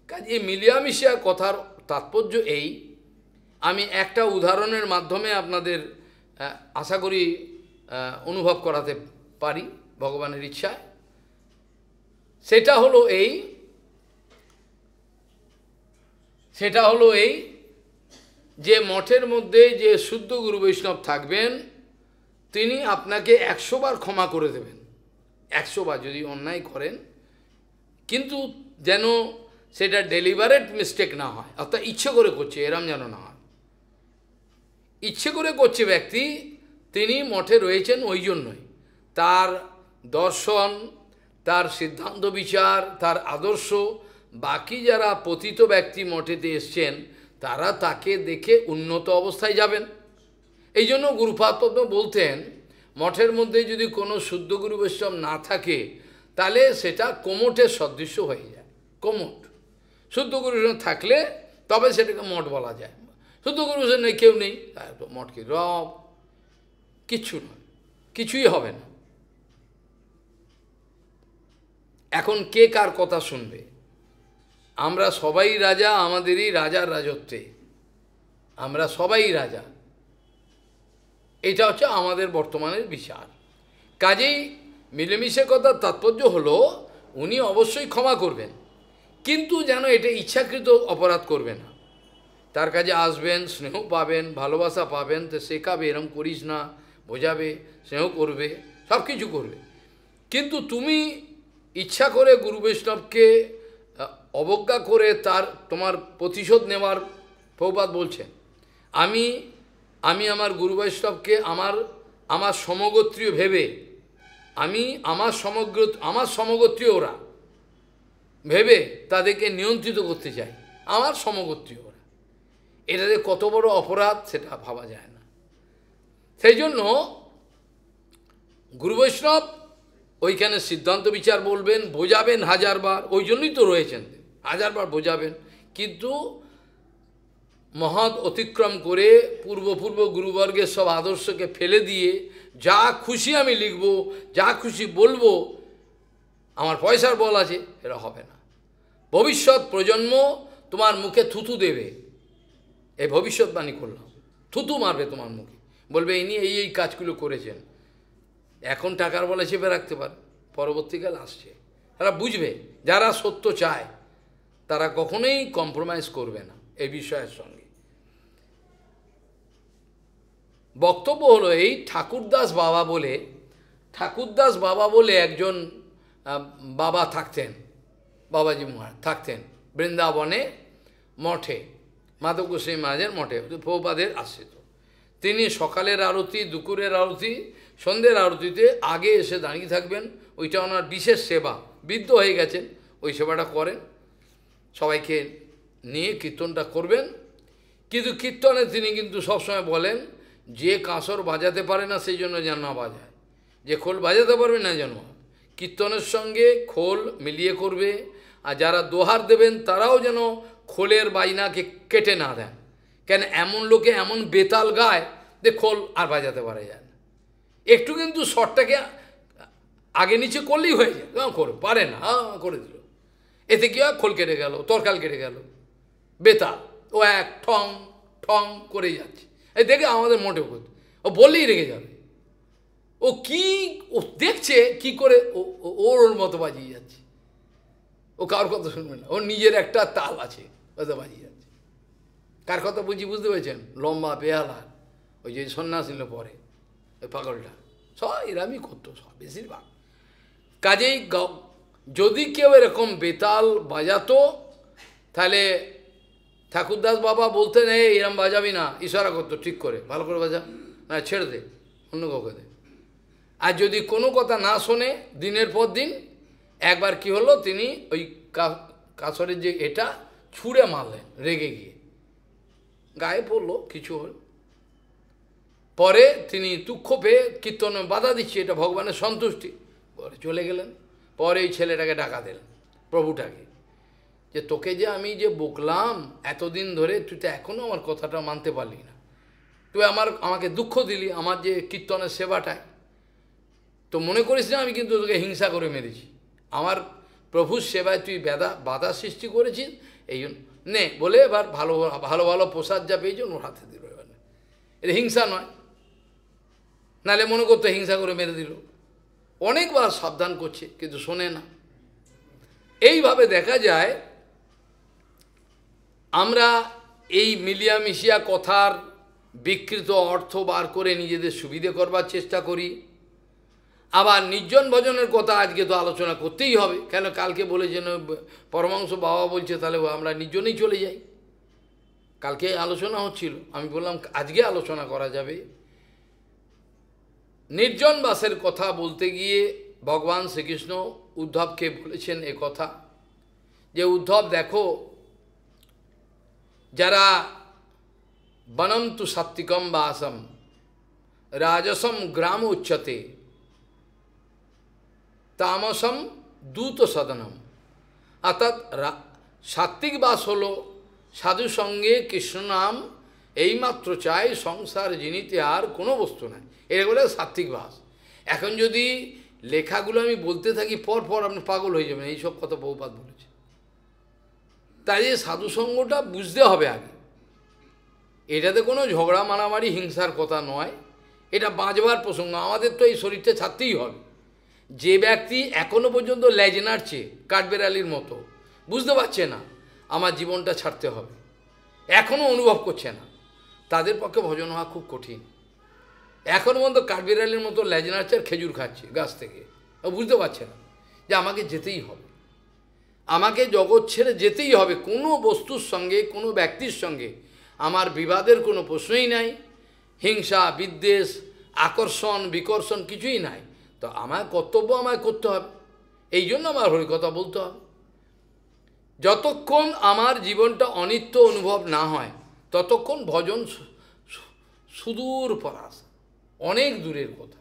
Speaker 1: কাজে মিলিয়ামিশিয়া কথার তাৎপর্য এই, আমি একটা উদাহরণের মাধ্যমে আপনাদের আশা করি অনুভব করাতে পারি ভগবানের ইচ্ছায়। সেটা হলো এই, সেটা হলো এই যে মঠের মধ্যে যে শুদ্ধ গুরু বৈষ্ণব থাকবেন, তিনি আপনাকে 100 বার ক্ষমা করে দেবেন, 100 বার যদি অন্যায় করেন, কিন্তু যেন সেটা ডেলিভারেট মিস্টেক না হয়, অর্থাৎ ইচ্ছে করে করছে এরম যেন না হয়। ইচ্ছে করে করছে ব্যক্তি, তিনি মঠে রয়েছেন ওই জন্যই, তার দর্শন, তার সিদ্ধান্ত বিচার, তার আদর্শ, বাকি যারা পতিত ব্যক্তি মঠেতে এসছেন তারা তাকে দেখে উন্নত অবস্থায় যাবেন। এই জন্য গুরুপাদ বলতেন, মঠের মধ্যে যদি কোনো শুদ্ধ গুরু বৈষ্ণব না থাকে তাহলে সেটা কোমটের সদৃশ্য হয়ে যায়। কোমট শুদ্ধ গুরু থাকলে তবে সেটাকে মঠ বলা যায়। শুদ্ধ গুরু নেই, কেউ নেই, মঠ কি রব, কিচ্ছু নয়, কিছুই হবে না। এখন কে কার কথা শুনবে? আমরা সবাই রাজা, আমাদেরই রাজার রাজত্বে, আমরা সবাই রাজা, এটা হচ্ছে আমাদের বর্তমানের বিচার। কাজেই মিলেমিশে কথার তাৎপর্য হলো উনি অবশ্যই ক্ষমা করবেন, কিন্তু যেন এটা ইচ্ছাকৃত অপরাধ করবে না। তার কাছে আসবেন, স্নেহ পাবেন, ভালোবাসা পাবেন, তো শেখাবে এরম করিস না, বোঝাবে, স্নেহ করবে, সব কিছু করবে। কিন্তু তুমি ইচ্ছা করে গুরু বৈষ্ণবকে অবজ্ঞা করে তোমার প্রতিশোধ নেওয়ার, প্রভুপাদ বলছেন, আমি আমার গুরু বৈষ্ণবকে আমার সমগোত্রীয় ভেবে, আমার সমগোত্রীয় ওরা ভেবে তাদেরকে নিয়ন্ত্রিত করতে চাই, আমার সমগোত্রীয় ওরা। এটাতে কত বড় অপরাধ সেটা ভাবা যায় না। সেই জন্য গুরু বৈষ্ণব ওইখানে সিদ্ধান্ত বিচার বলবেন, বোঝাবেন 1000 বার, ওই জন্যই তো রয়েছেন, 1000 বার বোঝাবেন, কিন্তু মহৎ অতিক্রম করে পূর্ব গুরুবর্গের সব আদর্শকে ফেলে দিয়ে যা খুশি আমি লিখব, যা খুশি বলবো, আমার পয়সার বল আছে, এটা হবে না। ভবিষ্যৎ প্রজন্ম তোমার মুখে থুতু দেবে, এই ভবিষ্যৎবাণী করলাম, থুতু মারবে তোমার মুখে, বলবে ইনি এই কাজগুলো করেছেন। এখন টাকার বলে চেপে রাখতে পারে, পরবর্তীকাল আসছে তারা বুঝবে। যারা সত্য চায় তারা কখনোই কম্প্রোমাইজ করবে না এই বিষয়ের সঙ্গে। বক্তব্য হলো এই, ঠাকুরদাস বাবা বলে একজন বাবা থাকতেন, বাবাজি মহারাজ থাকতেন বৃন্দাবনে মঠে, মাধব গোস্বামী মহারাজের মঠে, প্রভুপাদের আশ্রিত। তিনি সকালের আরতি, দুপুরের আরতি, সন্ধ্যের আরতিতে আগে এসে দাঁড়িয়ে থাকবেন, ওইটা ওনার বিশেষ সেবা। বৃদ্ধ হয়ে গেছেন, ওই সেবাটা করেন, সবাইকে নিয়ে কীর্তনটা করবেন। কিন্তু কীর্তনে তিনি কিন্তু সবসময় বলেন, যে কাঁসর বাজাতে পারে না সেই জন্য যেন না বাজায়, যে খোল বাজাতে পারবে না যেন কীর্তনের সঙ্গে খোল মিলিয়ে করবে, আর যারা দোহার দেবেন তারাও যেন খোলের বাইনাকে কেটে না দেন। কেন এমন লোকে এমন বেতাল গায় যে খোল আর বাজাতে পারে যায় না, একটু কিন্তু শটটাকে আগে নিচে করলেই হয়ে যায়, করো পারে না, করে দিল, এতে কি হয়, খোল কেটে গেল, তরকাল কেটে গেল, বেতাল, ও এক ঠং ঠং করেই যাচ্ছে। এই দেখে আমাদের মোটেও করতে, ও বললেই রেগে যাবে, ও দেখছে কি করে ওর মতো বাজিয়ে যাচ্ছে, ও কার কথা শুনবে না, ওর নিজের একটা তাল আছে, ওটা বাজিয়ে যাচ্ছে। কার কথা বুঝতে পেরেছেন? লম্বা বেহালা, ওই যে সন্ন্যাসীল পরে ওই পাগলটা, সব এরামই করতো, সব বেশিরভাগ। কাজেই যদি কেউ এরকম বেতাল বাজাতো তাহলে ঠাকুরদাস বাবা বলতেন, এরম বাজাবি না, ইশারা করতো ঠিক করে, ভালো করে বাজা, না ছেড়ে দে, অন্য কাউকে দে। আর যদি কোনো কথা না শোনে দিনের পর দিন, একবার কি হলো, তিনি ওই কাসরের যে এটা ছুঁড়ে মারলেন রেগে গিয়ে, গায়ে পড়লো, কিছু হল। পরে তিনি দুঃখ পেয়ে কীর্তনে বাধা দিচ্ছে, এটা ভগবানের সন্তুষ্টি, পরে চলে গেলেন। পরে এই ছেলেটাকে ডাকা দিলেন, প্রভুটাকে, যে তোকে যে আমি যে বকলাম এতদিন ধরে, তুই তো এখনও আমার কথাটা মানতে পারলি না, তুই আমাকে দুঃখ দিলি আমার যে কীর্তনের সেবাটায়, তো মনে করিস না আমি কিন্তু তোকে হিংসা করে মেরেছি, আমার প্রভুর সেবায় তুই বাধা সৃষ্টি করেছিস, এই জন্য নে বলে এবার ভালো ভালো ভালো প্রসাদ যা পেয়েছ ওর হাতে দিল। এবার এটা হিংসা নয়, নাহলে মনে করতো হিংসা করে মেরে দিল। অনেকবার সাবধান করছে কিন্তু শোনে না। এইভাবে দেখা যায় আমরা এই মিলিয়া মিশিয়া কথার বিকৃত অর্থ বার করে নিজেদের সুবিধে করবার চেষ্টা করি। আবার নির্জন ভজনের কথা আজকে তো আলোচনা করতেই হবে, কেন কালকে বলেছেন পরমাংশ বাবা বলছে, তাহলে আমরা নির্জনেই চলে যাই। কালকে আলোচনা হচ্ছিল, আমি বললাম আজকে আলোচনা করা যাবে। নির্জন বাসের কথা বলতে গিয়ে ভগবান শ্রীকৃষ্ণ উদ্ধবকে বলেছেন এ কথা, যে উদ্ধব দেখো, যারা বনম তু সাত্বিকম বাসম রাজসম গ্রাম উচ্চতে তামসম দূত সদনম, অর্থাৎ সাত্বিক বাস হলো সাধু সঙ্গে কৃষ্ণ নাম এইমাত্র চাই, সংসার জিনিতে আর কোনো বস্তু নাই, এটা বলে সাত্বিক বাস। এখন যদি লেখাগুলো আমি বলতে থাকি পর পর আপনি পাগল হয়ে যাবেন, এইসব কথা বহুপাত বলেছে। তাই যে সাধুসঙ্গটা বুঝতে হবে আগে, এটাতে কোনো ঝগড়া মারামারি হিংসার কথা নয়, এটা বাঁচবার প্রসঙ্গ। আমাদের তো এই শরীরটা ছাড়তেই হবে। যে ব্যক্তি এখনো পর্যন্ত লেজ নাড়ছে কাঠবেড়ালির মতো, বুঝতে পারছে না আমার জীবনটা ছাড়তে হবে, এখনও অনুভব করছে না, তাদের পক্ষে ভজন হওয়া খুব কঠিন। এখনও পর্যন্ত কাঠবেড়ালির মতো লেজ নাড়ছে আর খেজুর খাচ্ছে গাছ থেকে, বুঝতে পারছে না যে আমাকে যেতেই হবে, আমাকে জগৎ ছেড়ে যেতেই হবে। কোনো বস্তুর সঙ্গে কোনো ব্যক্তির সঙ্গে আমার বিবাদের কোনো প্রশ্নই নাই, হিংসা বিদ্বেষ আকর্ষণ বিকর্ষণ কিছুই নাই। তো আমার কর্তব্য আমায় করতে হবে, এই জন্য আমার হরিকথা বলতে হবে। যতক্ষণ আমার জীবনটা অনিত্য অনুভব না হয় ততক্ষণ ভজন সুদূর পরাস, অনেক দূরের কথা।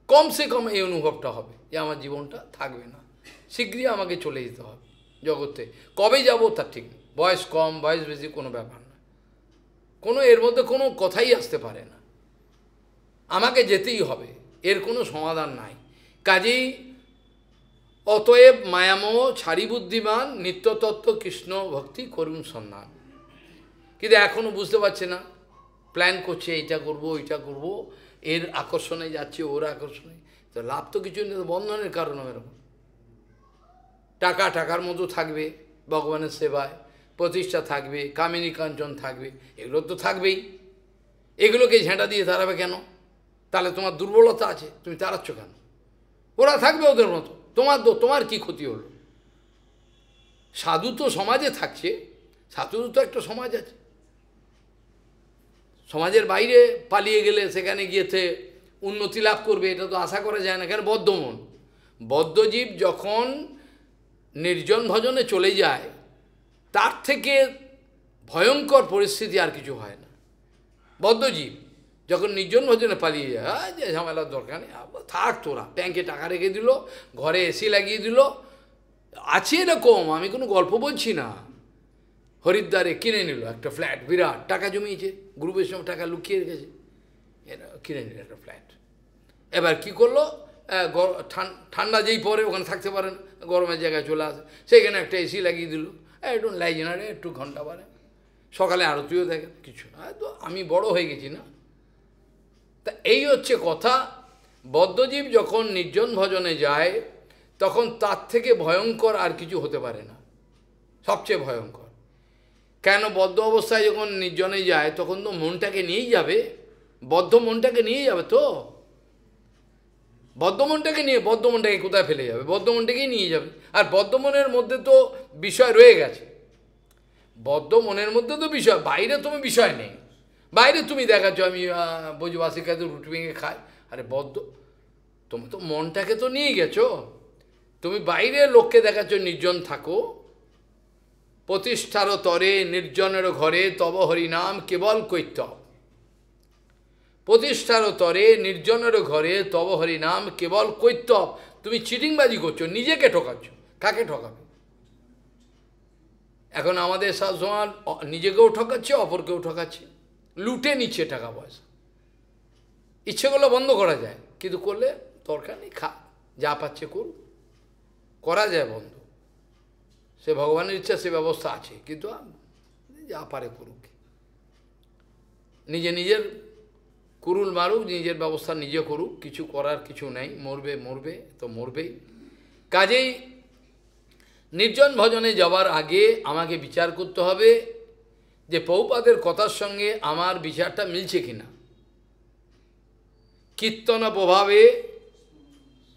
Speaker 1: কমসে কম এই অনুভবটা হবে যে আমার জীবনটা থাকবে না, শীঘ্রই আমাকে চলে যেতে হবে জগতে। কবে যাব তার ঠিক নেই, বয়স কম বয়স বেশি কোনো ব্যাপার না, কোনো এর মধ্যে কোনো কথাই আসতে পারে না, আমাকে যেতেই হবে, এর কোনো সমাধান নাই। কাজেই অতএব মায়ামোহ ছাড়ি বুদ্ধিমান নিত্যতত্ত্ব কৃষ্ণ ভক্তি করুন সন্ধান। কিন্তু এখনও বুঝতে পারছে না, প্ল্যান করছে এইটা করব ওইটা করব, এর আকর্ষণে যাচ্ছে ওর আকর্ষণে, তো লাভ তো কিছু নেই, বন্ধনের কারণ এরকম। টাকার মতো থাকবে, ভগবানের সেবায় প্রতিষ্ঠা থাকবে, কামিনী কাঞ্চন থাকবে, এগুলো তো থাকবেই। এগুলোকে ঝেঁটা দিয়ে তাড়াবে কেন? তাহলে তোমার দুর্বলতা আছে, তুমি তাড়াচ্ছ কেন? ওরা থাকবে ওদের মতো, তোমার কি ক্ষতি হলো? সাধু তো সমাজে থাকছে, সাধুর তো একটা সমাজ আছে, সমাজের বাইরে পালিয়ে গেলে সেখানে গিয়েছে উন্নতি লাভ করবে, এটা তো আশা করা যায় না। কেন? বদ্ধমন, বদ্ধজীব যখন নির্জন ভজনে চলে যায় তার থেকে ভয়ঙ্কর পরিস্থিতি আর কিছু হয় না। বদ্ধজীব যখন নির্জন ভজনে পালিয়ে যায়, যে ঝামেলার দরকার নেই, থাক তোরা, ব্যাংকে টাকা রেখে দিল, ঘরে এসি লাগিয়ে দিল, আছে এরকম, আমি কোনো গল্প বলছি না। হরিদ্বারে কিনে নিল একটা ফ্ল্যাট, বিরাট টাকা জমিয়েছে, গ্রুপের সময় টাকা লুকিয়ে রেখেছে, কিনে নিল একটা ফ্ল্যাট। এবার কি করলো, ঠান্ডা যেই পরে ওখানে থাকতে পারেন, গরমের জায়গায় চলে আসে, সেইখানে একটা এসি লাগিয়ে দিল, একটু লাইট জেনারে একটু ঘন্টা বাড়ে, সকালে আরতিও দেখে, কিছু না, তো আমি বড় হয়ে গেছি না। তা এই হচ্ছে কথা। বদ্ধজীব যখন নির্জন ভজনে যায় তখন তার থেকে ভয়ঙ্কর আর কিছু হতে পারে না, সবচেয়ে ভয়ঙ্কর। কেন? বদ্ধ অবস্থায় যখন নির্জনে যায় তখন তো মনটাকে নিয়েই যাবে, বদ্ধ মনটাকে নিয়ে যাবে, তো বদ্ধ মনটাকে কোথায় ফেলে যাবে? বদ্ধ মনটাকেই নিয়ে যাবে। আর বদ্ধ মনের মধ্যে তো বিষয় রয়ে গেছে, বদ্ধ মনের মধ্যে তো বিষয়, বাইরে তুমি বিষয় নেই, বাইরে তুমি দেখাচ্ছ আমি বোঝবাসীর কাছে রুটি ভেঙে খাই, আরে বদ্ধ, তুমি তো মনটাকে তো নিয়ে গেছো, তুমি বাইরে লোককে দেখাচ্ছ নির্জন থাকো, প্রতিষ্ঠার তরে নির্জনের ঘরে তব হরিনাম কেবল কৈতব, প্রতিষ্ঠার তরে নির্জনের ঘরে তব হরিনাম কেবল কৈতব। তুমি চিটিংবাজি করছো, নিজেকে ঠকাচ্ছ, কাকে ঠকাবে? এখন আমাদের সবসময় নিজেকেও ঠকাচ্ছে, অপরকেও ঠকাচ্ছে, লুটে নিচ্ছে টাকা পয়সা। ইচ্ছেগুলো বন্ধ করা যায়, কিন্তু করলে দরকার নেই, খা, যা পাচ্ছে করুক, করা যায় বন্ধ, সে ভগবানের ইচ্ছা, সে ব্যবস্থা আছে, কিন্তু যা পারে করুক, নিজের কুরুল মারুক, নিজের ব্যবস্থা নিজে করুক, কিছু করার কিছু নেই, মরবে তো মরবেই। কাজেই নির্জন ভজনে যাওয়ার আগে আমাকে বিচার করতে হবে যে প্রভুপাদের কথার সঙ্গে আমার বিচারটা মিলছে কিনা। কীর্তন প্রভাবে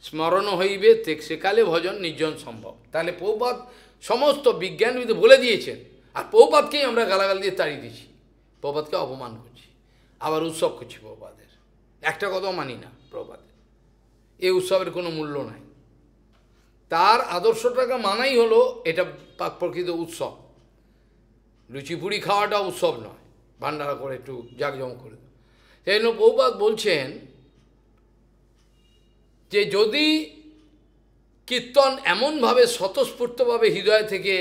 Speaker 1: স্মরণ হইবে সেকালে ভজন নির্জন সম্ভব। তাহলে প্রভুপাদ সমস্ত বিজ্ঞানবিদ বলে দিয়েছেন, আর প্রভুপাদকেই আমরা গালাগাল দিয়ে তাড়িয়ে দিচ্ছি, প্রভুপাদকে অপমান করছি, আবার উৎসব করছি প্রভুপাদের। একটা কথাও মানি না প্রভুপাদের, এই উৎসবের কোনো মূল্য নাই। তার আদর্শটাকে মানাই হলো এটা প্রকৃত উৎসব। লুচিপুরি খাওয়াটা উৎসব নয়, ভান্ডারা করে একটু জাঁকজমক করে। সেই জন্য প্রভুপাদ বলছেন যে যদি কীর্তন এমনভাবে স্বতঃস্ফূর্তভাবে হৃদয় থেকে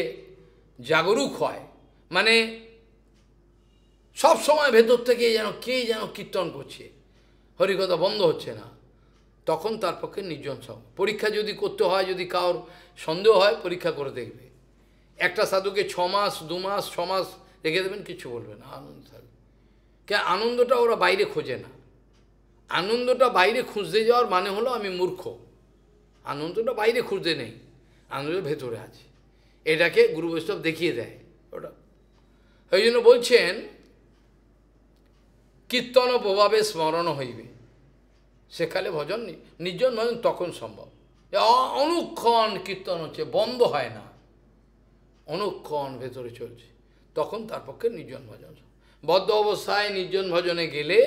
Speaker 1: জাগরুক হয়, মানে সব সময় ভেতর থেকে যেন কে যেন কীর্তন করছে, হরিকথা বন্ধ হচ্ছে না, তখন তার পক্ষে নির্জন সব। পরীক্ষা যদি করতে হয়, যদি কারোর সন্দেহ হয়, পরীক্ষা করে দেখবে। একটা সাধুকে 6 মাস 2 মাস 6 মাস রেখে দেবেন, কিছু বলবে না, আনন্দ থাকবে। কে আনন্দটা ওরা বাইরে খোঁজে না। আনন্দটা বাইরে খুঁজতে যাওয়ার মানে হলো আমি মূর্খ। আনন্দটা বাইরে খুঁজতে নেই, আনন্দ ভেতরে আছে। এটাকে গুরু বৈষ্ণব দেখিয়ে দেয় ওটা। ওই জন্য বলছেন কীর্তন প্রভাবে স্মরণ হইবে সেকালে ভজন নির্জন ভজন তখন সম্ভব। অনুক্ষণ কীর্তন হচ্ছে, বন্ধ হয় না, অনুক্ষণ ভেতরে চলছে, তখন তার পক্ষে নির্জন ভজন। বদ্ধ অবস্থায় নির্জন ভজনে গেলে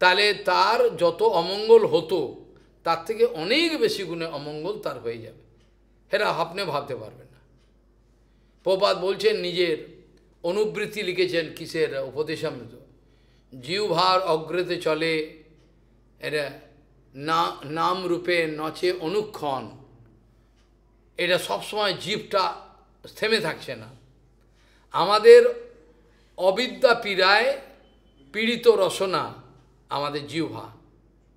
Speaker 1: তাহলে তার যত অমঙ্গল হতো তার থেকে অনেক বেশি গুণে অমঙ্গল তার হয়ে যাবে, এরা আপনি ভাবতে পারবেন না। প্রপাত বলছেন, নিজের অনুবৃত্তি লিখেছেন কিসের উপদেশামৃত, জিহ্বার অগ্রেতে চলে এরা নাম রূপে নচে অনুক্ষণ। এটা সবসময় জিভটা থেমে থাকছে না। আমাদের অবিদ্যা পীড়ায় পীড়িত রসনা আমাদের জিহ্বা,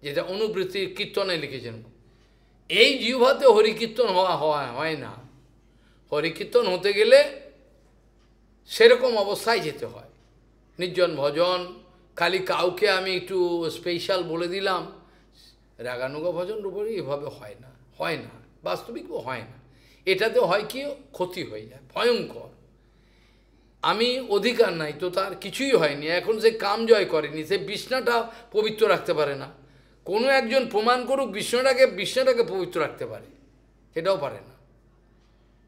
Speaker 1: যেটা অনুবৃত্তি কীর্তনে লিখেছেন। এই জিহ্বাতে হরিকীর্তন হয় না। হরিকীর্তন হতে গেলে সেরকম অবস্থায় যেতে হয়। নির্জন ভজন খালি কাউকে আমি একটু স্পেশাল বলে দিলাম, রাগানুগা ভজন উপরে এভাবে হয় না, হয় না, বাস্তবিক হয় না। এটাতে হয় কি, ক্ষতি হয়ে যায় ভয়ঙ্কর। আমি অধিকার নাই তো, তার কিছুই হয়নি, এখন সে কাম জয় করেনি, সে বিষ্ণাটা পবিত্র রাখতে পারে না। কোনো একজন প্রমাণ করুক বিষ্ণাটাকে পবিত্র রাখতে পারে, সেটাও পারে না।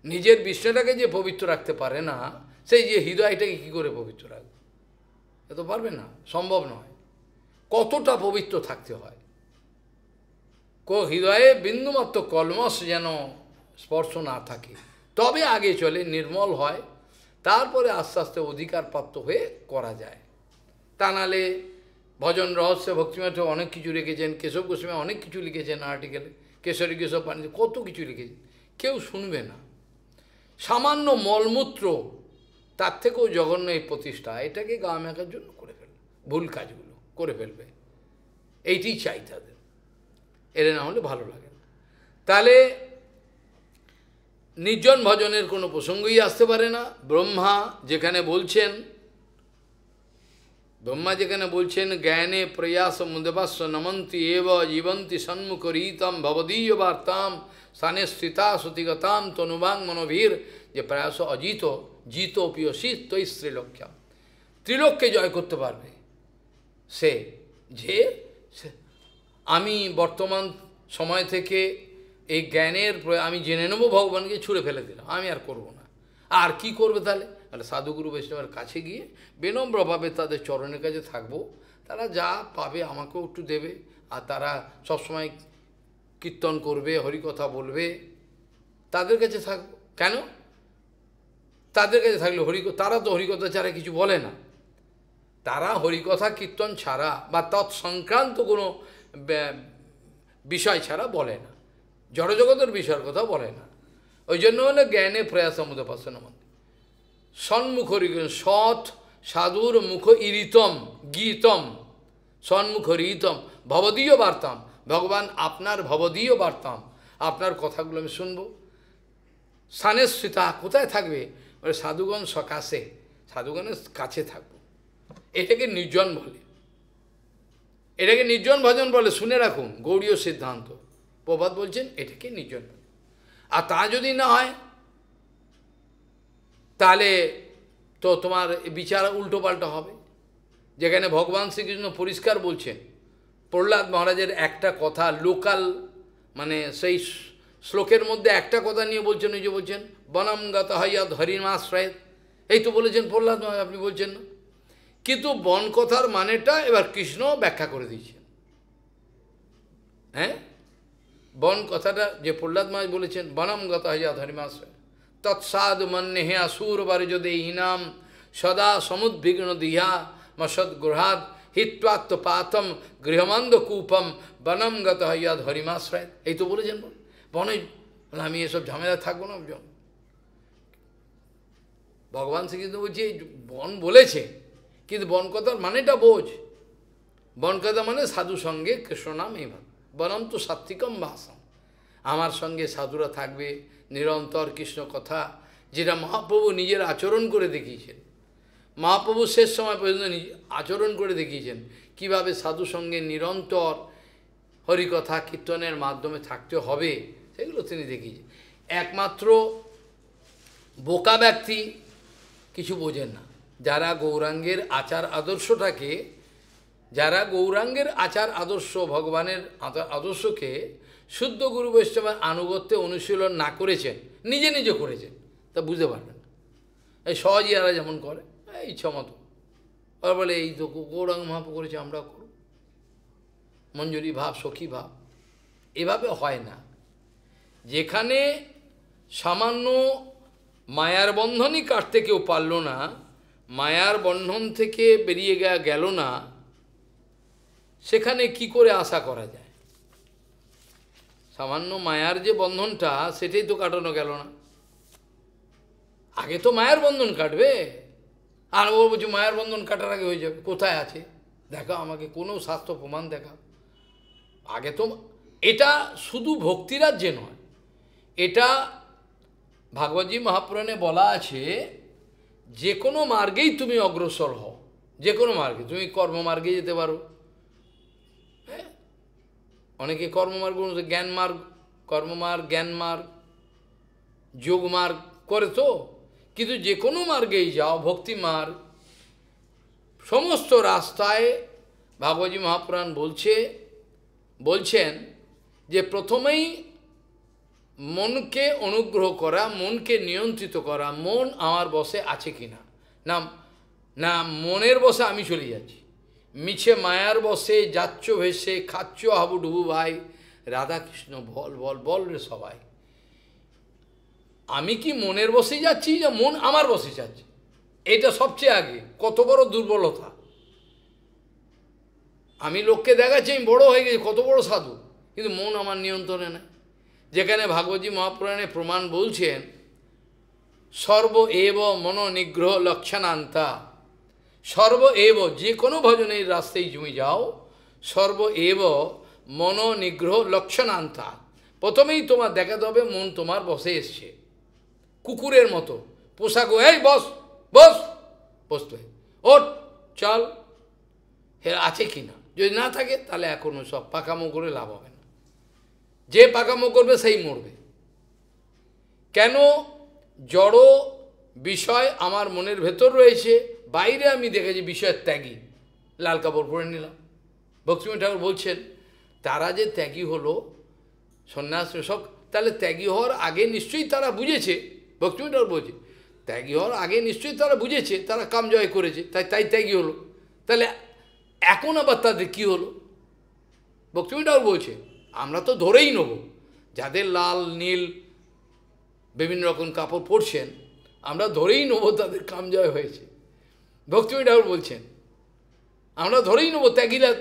Speaker 1: নিজের বিষ্ণাটাকে যে পবিত্র রাখতে পারে না, সেই যে হৃদয়টাকে কী করে পবিত্র রাখবে? এ তো পারবে না, সম্ভব নয়। কতটা পবিত্র থাকতে হয়, হৃদয়ে বিন্দুমাত্র কলমশ যেন স্পর্শ না থাকে, তবে আগে চলে, নির্মল হয়, তারপরে আস্তে আস্তে অধিকার প্রাপ্ত হয়ে করা যায়। তা নাহলে ভজন রহস্য ভক্তিমঠ অনেক কিছু লিখেছেন, কেশব গোস্বামী অনেক কিছু লিখেছেন আর্টিকেলে, কেশরী কেশব পান্ডিত কত কিছু লিখেছেন, কেউ শুনবে না। সামান্য মলমূত্র, তার থেকেও জঘন্য এই প্রতিষ্ঠা, এটাকে গা মেখার জন্য করে ফেলবে, ভুল কাজগুলো করে ফেলবে, এইটি চাই তাদের, এর না হলে ভালো লাগে না। তাহলে নির্জন ভজনের কোনো প্রসঙ্গই আসতে পারে না। ব্রহ্মা যেখানে বলছেন জ্ঞানে প্রয়াস মুদবাস্য নমন্তি এব জীবন্তি সন্মুখ রীতম ভবদীয় বার্তাম স্থানে স্থিতা সতিগতাম তনুবাং মনোভীর, যে প্রয়াস অজিত জিত পিয়সী তৈ ত্রিলোক্যম, ত্রিলোককে জয় করতে পারবে সে, যে আমি বর্তমান সময় থেকে এই জ্ঞানের আমি জেনে নেবো, ভগবানকে ছুঁড়ে ফেলে দিলাম, আমি আর করব না। আর কি করবে তাহলে? সাধুগুরু বৈষ্ণবের কাছে গিয়ে বিনম্রভাবে তাদের চরণের কাছে থাকবো, তারা যা পাবে আমাকেও একটু দেবে, আর তারা সবসময় কীর্তন করবে, হরিকথা বলবে, তাদের কাছে থাকবো। কেন? তাদের কাছে থাকলে তারা তো হরিকথা ছাড়া কিছু বলে না, তারা হরিকথা কীর্তন ছাড়া বা তৎসংক্রান্ত কোনো বিষয় ছাড়া বলে না, জড়জগতের বিষয়ের কথা বলে না। ওই জন্য হলো জ্ঞানে প্রয়াস মুদপাসন মন্দির সন্মুখ সৎ সাধুর মুখ ইরিতম গীতম, সন্মুখ রীতম ভবদীয় বার্তাম, ভগবান আপনার ভবদীয় বার্তাম, আপনার কথাগুলো আমি শুনবো। স্থানের স্থিতা, কোথায় থাকবে? সাধুগণ সকাশে, সাধুগণের কাছে থাকবো। এটাকে নির্জন বলে, এটাকে নির্জন ভজন বলে। শুনে রাখুন, গৌড়ীয় সিদ্ধান্ত প্রভাত বলছেন এটাকে নির্জন। আর তা যদি না হয়, তাহলে তো তোমার বিচার উল্টোপাল্টা হবে। যেখানে ভগবান শ্রীকৃষ্ণ পরিষ্কার বলছেন, প্রহ্লাদ মহারাজের একটা কথা লোকাল, মানে সেই শ্লোকের মধ্যে একটা কথা নিয়ে বলছেন, ওই যে বলছেন বনম গত হইয়া হরিমাশ্রয়, এই তো বলেছেন প্রহ্লাদ মহারাজ, আপনি বলছেন না? কিন্তু বন কথার মানেটা এবার কৃষ্ণ ব্যাখ্যা করে দিয়েছেন। হ্যাঁ, বন কথাটা যে প্রহ্লাদ মহারাজ বলেছেন, বনম গত হইয়া হরিমাশ্রয় তৎসাদ মন্যে হে আসুর বারিজদেহিনাম সদা সমুদ্বিগ্ন দিহা মসদ্গৃহাদ হিত্বাত্মপাতম গৃহমন্দ কূপম বনম গত হইয়া হরিমাশ্রয়, এই তো বলেছেন বনে, আমি এসব ঝামেলা থাকবো না। ভগবান শ্রীকৃষ্ণ বলছে বন বলেছে, কিন্তু বন কথার মানেটা বোঝ। বন কথা মানে সাধু সঙ্গে কৃষ্ণ নাম এই ভাব, বনম তো সাত্বিকম ভাষম, আমার সঙ্গে সাধুরা থাকবে নিরন্তর কৃষ্ণ কথা, যেটা মহাপ্রভু নিজের আচরণ করে দেখিয়েছেন। মহাপ্রভু শেষ সময় পর্যন্ত আচরণ করে দেখিয়েছেন কিভাবে সাধু সঙ্গে নিরন্তর হরিকথা কীর্তনের মাধ্যমে থাকতে হবে, সেগুলো তিনি দেখিয়েছেন। একমাত্র বোকা ব্যক্তি কিছু বোঝেন না, যারা গৌরাঙ্গের আচার আদর্শটাকে, যারা গৌরাঙ্গের আচার আদর্শ, ভগবানের আদর্শকে শুদ্ধ গুরু বৈষ্ণবের আনুগত্যে অনুশীলন না করেছেন, নিজে নিজে করেছেন, তা বুঝতে পারবেন। এই সহজিয়ারা যেমন করে ইচ্ছা মতো, ওরা বলে এই তো গৌরাঙ্গ মহাপ্রভু করেছে, আমরা করব, মঞ্জুরি ভাব, সখী ভাব, এভাবে হয় না। যেখানে সামান্য মায়ার বন্ধনই কাটতে কেউ পারল না, মায়ার বন্ধন থেকে বেরিয়ে গেল না, সেখানে কি করে আশা করা যায়? সামান্য মায়ার যে বন্ধনটা, সেটাই তো কাটানো গেল না। আগে তো মায়ার বন্ধন কাটবে, আর ও বলছে মায়ার বন্ধন কাটার আগে হয়ে যাবে। কোথায় আছে দেখা, আমাকে কোনো শাস্ত্র প্রমাণ দেখা। আগে তো এটা শুধু ভক্তিরাজ্যে নয়, এটা ভাগবতী মহাপুরাণে বলা আছে, যে কোনো মার্গেই তুমি অগ্রসর হও, যে কোনো মার্গে, তুমি কর্মমার্গে যেতে পারো। হ্যাঁ, অনেকে কর্মমার্গ, জ্ঞান মার্গ, কর্মমার্গ, জ্ঞান মার্গ, যোগ মার্গ করে তো, কিন্তু যে কোনো মার্গেই যাও, ভক্তি মার্গ, সমস্ত রাস্তায় ভাগবতী মহাপুরাণ বলছেন যে প্রথমেই মনকে অনুগ্রহ করা, মনকে নিয়ন্ত্রিত করা, মন আমার বশে আছে কিনা, না না মনের বশে আমি চলে যাচ্ছি, মিছে মায়ার বশে যাচ্ছ ভেসে, খাচ্ছ হাবুডুবু ভাই, রাধাকৃষ্ণ বল বল বল রে সবাই। আমি কি মনের বসে যাচ্ছি, না মন আমার বসে যাচ্ছে? এটা সবচেয়ে আগে, কত বড় দুর্বলতা। আমি লোককে দেখাচ্ছি আমি বড় হয়ে গেছি, কত বড় সাধু, কিন্তু মন আমার নিয়ন্ত্রণে নেই। যেখানে ভাগবতী মহাপুরাণে প্রমাণ বলছেন, সর্ব এব মনোনিগ্রহ লক্ষণান্তা, সর্ব এব, যে কোনো ভজনের রাস্তায় তুমি যাও, সর্ব এব মনোনিগ্রহ লক্ষণান্তা, প্রথমেই তোমার দেখাতে হবে মন তোমার বসে এসছে। কুকুরের মতো পোশাক, এই বস বস, বসতে ওঠ চল, এর আছে কি না? যদি না থাকে তাহলে এখনও সব পাকামো করে লাভ হবে না। যে পাকামো করবে সেই মরবে। কেন? জড় বিষয় আমার মনের ভেতর রয়েছে, বাইরে আমি দেখেছি বিষয়ের ত্যাগী, লাল কাপড় পরে নিলাম। ভক্তিময় ঠাকুর বলছেন তারা যে ত্যাগী হলো, সন্ন্যাস সব, তাহলে ত্যাগী হওয়ার আগে নিশ্চয়ই তারা বুঝেছে, ভক্তিময় ঠাকুর বলছে ত্যাগী হওয়ার আগে নিশ্চয়ই তারা বুঝেছে, তারা কাম জয় করেছে, তাই ত্যাগী হলো। তাহলে এখন আবার তাদের কী হলো? ভক্তিময় ঠাকুর বলছে আমরা তো ধরেই নেব, যাদের লাল নীল বিভিন্ন রকম কাপড় পরছেন, আমরা ধরেই নেব তাদের কামজয় হয়েছে। ভক্তিময় ঠাকুর বলছেন আমরা ধরেই নেব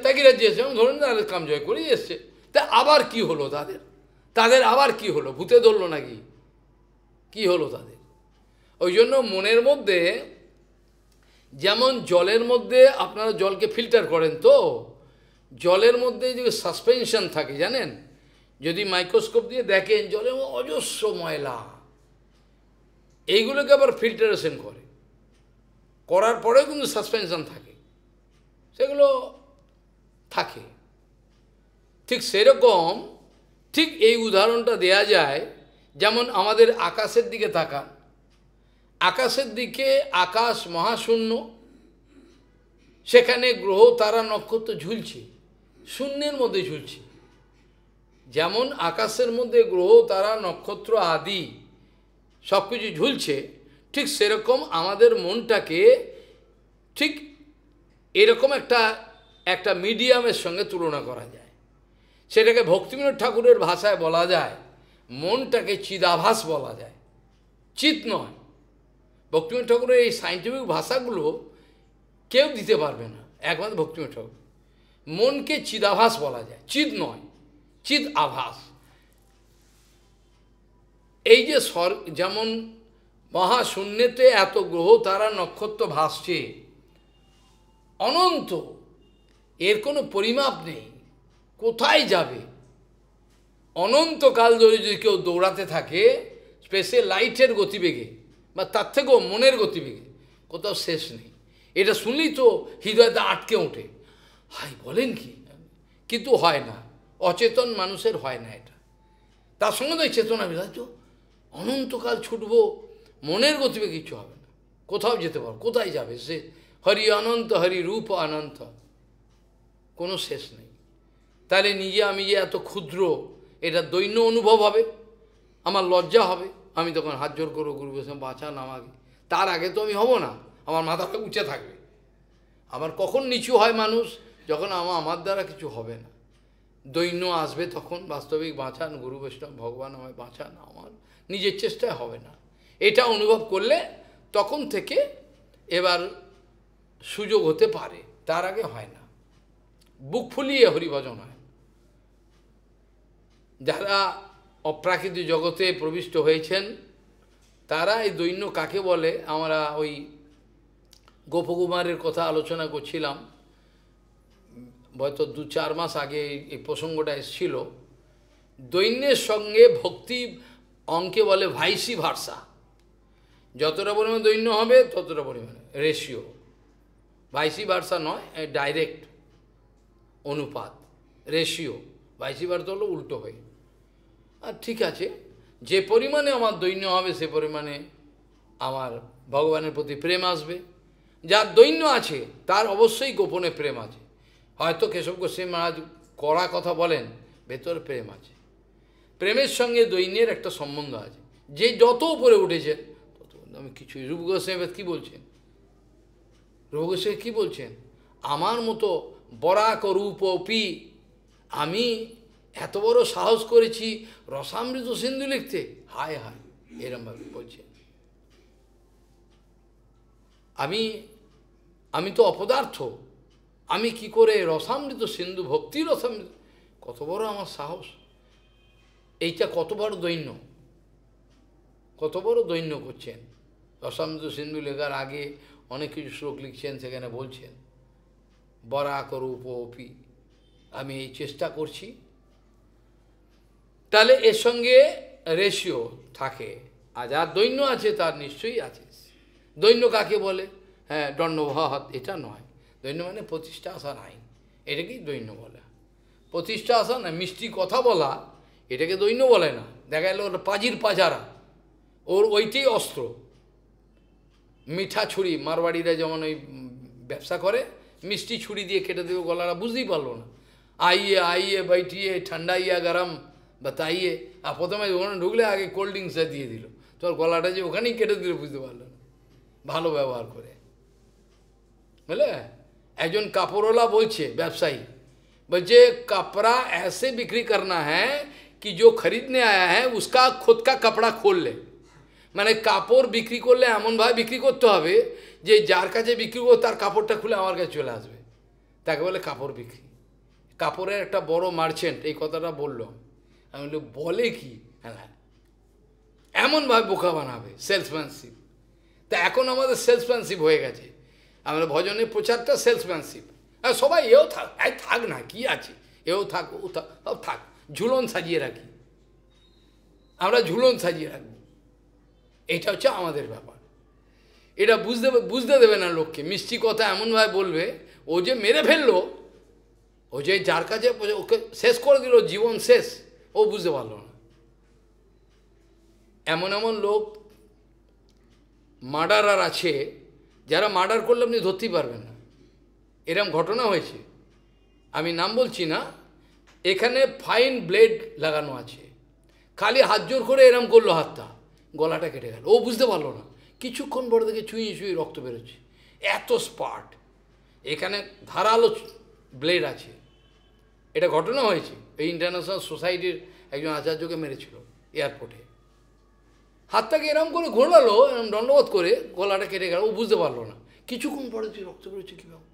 Speaker 1: ত্যাগীরা যে এসে ধরে তাদের কামজয় করেই এসছে। তা আবার কি হলো তাদের আবার কি হলো? ভূতে ধরলো নাকি? কি হলো তাদের? ওই জন্য মনের মধ্যে, যেমন জলের মধ্যে আপনারা জলকে ফিল্টার করেন, তো জলের মধ্যে যে সাসপেনশন থাকে জানেন, যদি মাইক্রোস্কোপ দিয়ে দেখেন জলের মধ্যে অজস্র ময়লা, এইগুলোকে আবার ফিল্টারেশন করার পরেও কিন্তু সাসপেনশন থাকে, সেগুলো থাকে। ঠিক সেরকম, ঠিক এই উদাহরণটা দেয়া যায়, যেমন আমাদের আকাশের দিকে তাকান, আকাশের দিকে আকাশ মহাশূন্য, সেখানে গ্রহ তারা নক্ষত্র ঝুলছে, শূন্যের মধ্যে ঝুলছে। যেমন আকাশের মধ্যে গ্রহ তারা নক্ষত্র আদি সব কিছু ঝুলছে, ঠিক সেরকম আমাদের মনটাকে ঠিক এরকম একটা মিডিয়ামের সঙ্গে তুলনা করা যায়। সেটাকে ভক্তিবিনোদ ঠাকুরের ভাষায় বলা যায়, মনটাকে চিদাভাস বলা যায়, চিৎ নয়। ভক্তিবিনোদ ঠাকুরের এই সায়েন্টিফিক ভাষাগুলো কেউ দিতে পারবে না, একমাত্র ভক্তিবিনোদ ঠাকুর। মনকে চিদাভাস বলা যায়, চিৎ নয়, চিৎ আভাস। এই যে যেমন মহাশূন্যতে এত গ্রহ তারা নক্ষত্র ভাসছে, অনন্ত, এর কোনো পরিমাপ নেই, কোথায় যাবে? অনন্তকাল ধরে যদি কেউ দৌড়াতে থাকে স্পেসে লাইটের গতিবেগে বা তার থেকেও মনের গতিবেগে, কোথাও শেষ নেই। এটা শুনলেই তো হৃদয়টা আটকে ওঠে, হাই বলেন কি, কিন্তু হয় না, অচেতন মানুষের হয় না এটা। তার সঙ্গে তো চেতনা বিরাজ, অনন্তকাল ছুটবো, মনের গতিবেগে কিছু হবে না, কোথাও যেতে পারো, কোথায় যাবে সে? হরি অনন্ত, হরি রূপ অনন্ত, কোনো শেষ নেই। তাহলে নিজে আমি যে এত ক্ষুদ্র, এটা দৈন্য অনুভব হবে, আমার লজ্জা হবে, আমি তখন হাত জোর করবো, গুরু বৈষ্ণব বাঁচান আমাকে। তার আগে তো আমি হব না, আমার মাথাটা উঁচে থাকবে। আমার কখন নিচু হয় মানুষ? যখন আমার দ্বারা কিছু হবে না, দৈন্য আসবে, তখন বাস্তবিক বাঁচান গুরু বৈষ্ণব ভগবান আমায় বাঁচান, আমার নিজের চেষ্টায় হবে না। এটা অনুভব করলে তখন থেকে এবার সুযোগ হতে পারে, তার আগে হয় না। বুক ফুলিয়ে হরিভজন হয়। যারা অপ্রাকৃতিক জগতে প্রবিষ্ট হয়েছেন তারা এই দৈন্য কাকে বলে, আমরা ওই গোপকুমারের কথা আলোচনা করছিলাম, হয়তো 2-4 মাস আগে এই প্রসঙ্গটা এসেছিল। দৈন্যের সঙ্গে ভক্তি অঙ্কে বলে ভাইসি ভার্সা, যতটা পরিমাণে দৈন্য হবে ততটা পরিমাণে রেশিও, ভাইসি ভার্সা নয়, ডাইরেক্ট অনুপাত, রেশিও। ভাইসি ভার্সা হলো উল্টো হয়ে। আর ঠিক আছে, যে পরিমাণে আমার দৈন্য হবে সে পরিমাণে আমার ভগবানের প্রতি প্রেম আসবে। যার দৈন্য আছে তার অবশ্যই গোপনে প্রেম আছে। হয়তো কেশব গোস্বামী মহারাজ কড়া কথা বলেন, ভেতর প্রেম আছে। প্রেমের সঙ্গে দৈন্যের একটা সম্বন্ধ আছে। যে যত উপরে উঠেছে তত আমি কিছুই। রূপ গোস্বামী কী বলছেন? রূপ গোস্বামী কী বলছেন? আমার মতো বরাক রূপপি, আমি এত বড় সাহস করেছি রসামৃত সিন্ধু লিখতে, হায় হায়, এরমভাবে বলছেন। আমি তো অপদার্থ, আমি কি করে রসামৃত সিন্ধু, ভক্তি রসামৃত, কত বড় আমার সাহস! এইটা কত বড় দৈন্য, কত বড় দৈন্য করছেন। রসামৃত সিন্ধু লেখার আগে অনেক কিছু শ্লোক লিখছেন, সেখানে বলছেন বরাক রূপপি, আমি এই চেষ্টা করছি। তাহলে এর সঙ্গে রেশিও থাকে। আর যার দৈন্য আছে তার নিশ্চয়ই আছে। দৈন্য কাকে বলে? হ্যাঁ, দণ্ডভাত, এটা নয়। দৈন্য মানে প্রতিষ্ঠা আসার আইন, এটাকেই দৈন্য বলে। প্রতিষ্ঠা আসা না, মিষ্টি কথা বলা, এটাকে দৈন্য বলে না। দেখা গেল ওটা পাজির পাজারা, ওর ওইটাই অস্ত্র। মিঠা ছুরি, মারবাড়িরা যেমন ওই ব্যবসা করে, মিষ্টি ছুরি দিয়ে কেটে দেবে গলাটা, বুঝতেই পারলো না। আইয়ে আইয়ে बैठिए ঠান্ডা ইয়া গরম बताइए, আর প্রথমে ওখানে ঢুকলে আগে কোল্ড ড্রিঙ্কসটা দিয়ে দিল, তোর গলাটা যে ওখানেই কেটে দিল, বুঝতে পারলো না। ভালো ব্যবহার করে, বুঝলে? একজন কাপড়ওয়ালা বলছে, ব্যবসায়ী বলছে, कपड़ा ऐसे बिक्री करना है कि जो खरीदने आया है उसका खुद का कपड़ा खोल ले। মানে কাপড় বিক্রি করলে এমনভাবে বিক্রি করতে হবে যে যার কাছে বিক্রি করবে তার কাপড়টা খুলে আমার কাছে চলে আসবে, তাকে বলে কাপড় বিক্রি। কাপড়ের একটা বড় মার্চেন্ট এই কথাটা বললো। আমি বলি, বলে কি? হ্যাঁ, এমনভাবে বোকা বানাবে, সেলসম্যানশিপ। তা এখন আমাদের সেলসম্যানশিপ হয়ে গেছে, আমাদের ভজনের প্রচারটা সেলসম্যানশিপ। আর সবাই এও থাক, থাক না, কি আছে, এও থাক, ও থাক, সব থাক, ঝুলন সাজিয়ে রাখি, আমরা ঝুলন সাজিয়ে রাখবো। এটা হচ্ছে আমাদের ব্যাপার। এটা বুঝতে দেবে না লোককে। মিষ্টি কথা এমনভাবে বলবে, ও যে মেরে ফেললো, ও যে যার কাছে ওকে শেষ করে দিল, জীবন শেষ, ও বুঝতে পারলো না। এমন এমন লোক, মার্ডারার আছে, যারা মার্ডার করলে আপনি ধরতেই পারবেন না। এরম ঘটনা হয়েছে, আমি নাম বলছি না। এখানে ফাইন ব্লেড লাগানো আছে, খালি হাত জোর করে এরম করলো, হাতটা গলাটা কেটে গেল, ও বুঝতে পারলো না। কিছুক্ষণ পরে থেকে চুইয়ে চুইয়ে রক্ত বেরোচ্ছে, এত স্পার্ট। এখানে ধারালো ব্লেড আছে। এটা ঘটনা হয়েছে, এই ইন্টারন্যাশনাল সোসাইটির একজন আচার্যকে মেরেছিল এয়ারপোর্টে। হাতটাকে এরম করে ঘোরালো, এরম দণ্ডবোধ করে গলাটা কেটে গেল, ও বুঝতে পারলো না। কিছুক্ষণ পরে যে রক্ত বেরোচ্ছে কীভাবে,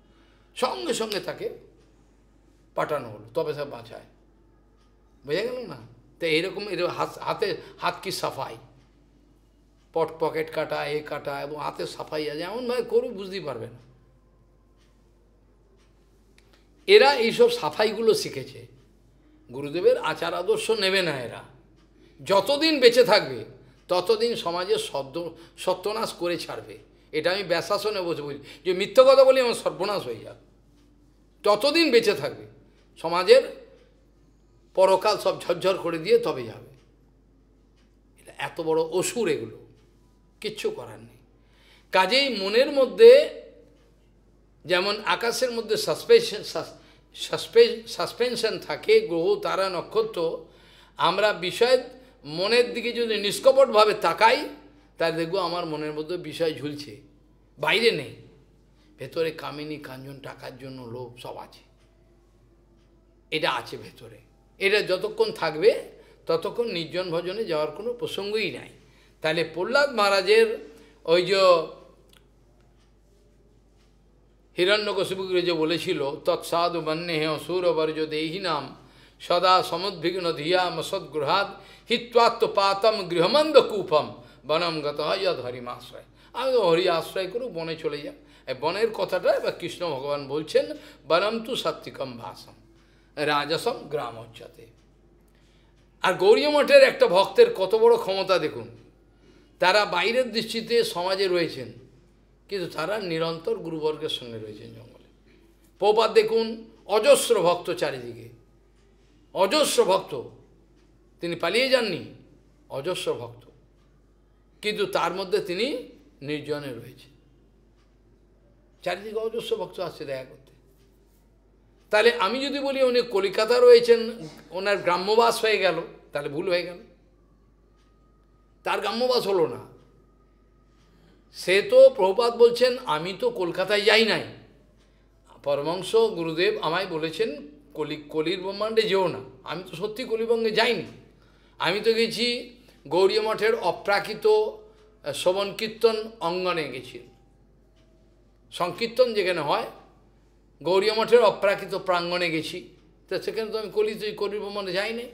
Speaker 1: সঙ্গে সঙ্গে তাকে পাঠানো হলো, তবে সব বাঁচায়। বোঝা গেল না? তো এইরকম হাতে হাত কি সাফাই, পকেট কাটা, এ কাটা, এবং হাতে সাফাই আছে, এমনভাবে করুক বুঝতেই পারবে না। এরা এইসব সাফাইগুলো শিখেছে, গুরুদেবের আচার আদর্শ নেবে না এরা। যতদিন বেঁচে থাকবে ততদিন সমাজের সত্যনাশ করে ছাড়বে। এটা আমি ব্যাসাসনে বসে বলি, যে মিথ্যা কথা বলি আমার সর্বনাশ হয়ে যাক। ততদিন বেঁচে থাকবে, সমাজের পরকাল সব ঝরঝর করে দিয়ে তবে যাবে। এটা এত বড় অসুর, এগুলো কিচ্ছু করার নেই। কাজেই মনের মধ্যে যেমন আকাশের মধ্যে সাসপেনশন থাকে, গ্রহ তারা নক্ষত্র, আমরা বিষয় মনের দিকে যদি নিষ্কপটভাবে তাকাই, তাহলে দেখবো আমার মনের মধ্যে বিষয় ঝুলছে, বাইরে নেই, ভেতরে কামিনী কাঞ্চন, টাকার জন্য লোভ সব আছে, এটা আছে ভেতরে। এটা যতক্ষণ থাকবে ততক্ষণ নির্জন ভজনে যাওয়ার কোনো প্রসঙ্গই নাই। তাহলে প্রহ্লাদ মহারাজের ওই যে হিরণ্যকশিপুকে যে বলেছিল, তৎসাধু বন্যে অসুরবর্জ দেহি নাম সদা সমুদ্বিগ্ন ধিয়া মসদ্গৃহাদ হিত্বাত্মপাতম গৃহমন্দ কূপম বনম গত যদ হরিমাশ্রয়। আমি তো হরি আশ্রয় করে বনে চলে যাই। এই বনের কথাটা এবার কৃষ্ণ ভগবান বলছেন, বনম তু সাত্বিকম ভাসম রাজসম গ্রামোচ্চতে। আর গৌরীয় মঠের একটা ভক্তের কত বড় ক্ষমতা দেখুন। তারা বাইরের দৃষ্টিতে সমাজে রয়েছেন, কিন্তু তারা নিরন্তর গুরুবর্গের সঙ্গে রয়েছেন জঙ্গলে। প্রভুপাদ দেখুন, অজস্র ভক্ত চারিদিকে, অজস্র ভক্ত, তিনি পালিয়ে যাননি, অজস্র ভক্ত, কিন্তু তার মধ্যে তিনি নির্জনে রয়েছে। চারিদিকে অজস্র ভক্ত আসছে দেখা করতে। তাহলে আমি যদি বলি উনি কলিকাতা রয়েছেন, ওনার গ্রাম্যবাস হয়ে গেল, তাহলে ভুল হয়ে গেল। তার গ্রাম্যবাস হলো না। সে তো প্রভুপাদ বলছেন, আমি তো কলকাতায় যাই নাই। পরমহংস গুরুদেব আমায় বলেছেন কলির ব্রহ্মাণ্ডে যেও না। আমি তো সত্যি কলিবঙ্গে যাইনি। আমি তো গেছি গৌরীয় মঠের অপ্রাকৃত শ্রবণ কীর্তন অঙ্গনে গেছি। সংকীর্তন যেখানে হয়, গৌরীয় মঠের অপ্রাকৃত প্রাঙ্গণে গেছি। তো সেখানে তো আমি কলির ব্রহ্মাণ্ডে যাইনি।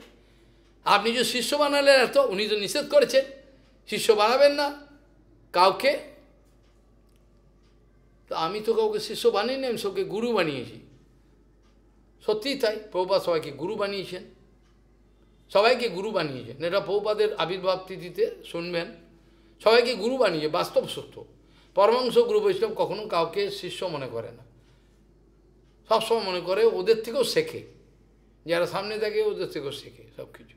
Speaker 1: আপনি যে শিষ্য বানালেন এত, উনি তো নিষেধ করেছেন শিষ্য বানাবেন না কাউকে। তো আমি তো কাউকে শিষ্য বানিয়ে আমি সবকে গুরু বানিয়েছি। সত্যিই তাই, প্রভুপাদ সবাইকে গুরু বানিয়েছেন, সবাইকে গুরু বানিয়েছেন। এটা প্রভুপাদের আবির্ভাব তিথিতে শুনবেন, সবাইকে গুরু বানিয়ে, বাস্তব সত্য। পরমাংশ গুরু বৈষ্ণব কখনো কাউকে শিষ্য মনে করে না, সবসময় মনে করে ওদের থেকেও শেখে, যারা সামনে থাকে ওদের থেকেও শেখে সব কিছু।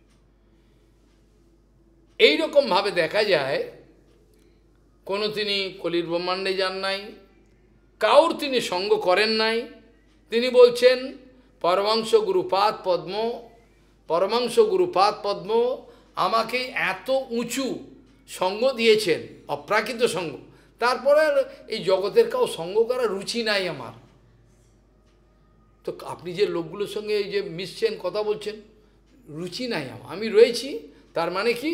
Speaker 1: এইরকমভাবে দেখা যায়, কোনো তিনি কলির ব্রহ্মাণ্ডে যান নাই, কাউর তিনি সঙ্গ করেন নাই। তিনি বলছেন পরমাংশ গুরুপাদ পদ্ম, পরমাংশ গুরুপাদ পদ্ম আমাকে এত উঁচু সঙ্গ দিয়েছেন, অপ্রাকৃত সঙ্গ। তারপরে এই জগতের কাউ সঙ্গ করার রুচি নাই আমার। তো আপনি যে লোকগুলোর সঙ্গে এই যে মিশছেন, কথা বলছেন, রুচি নাই আমার, আমি রয়েছি। তার মানে কি,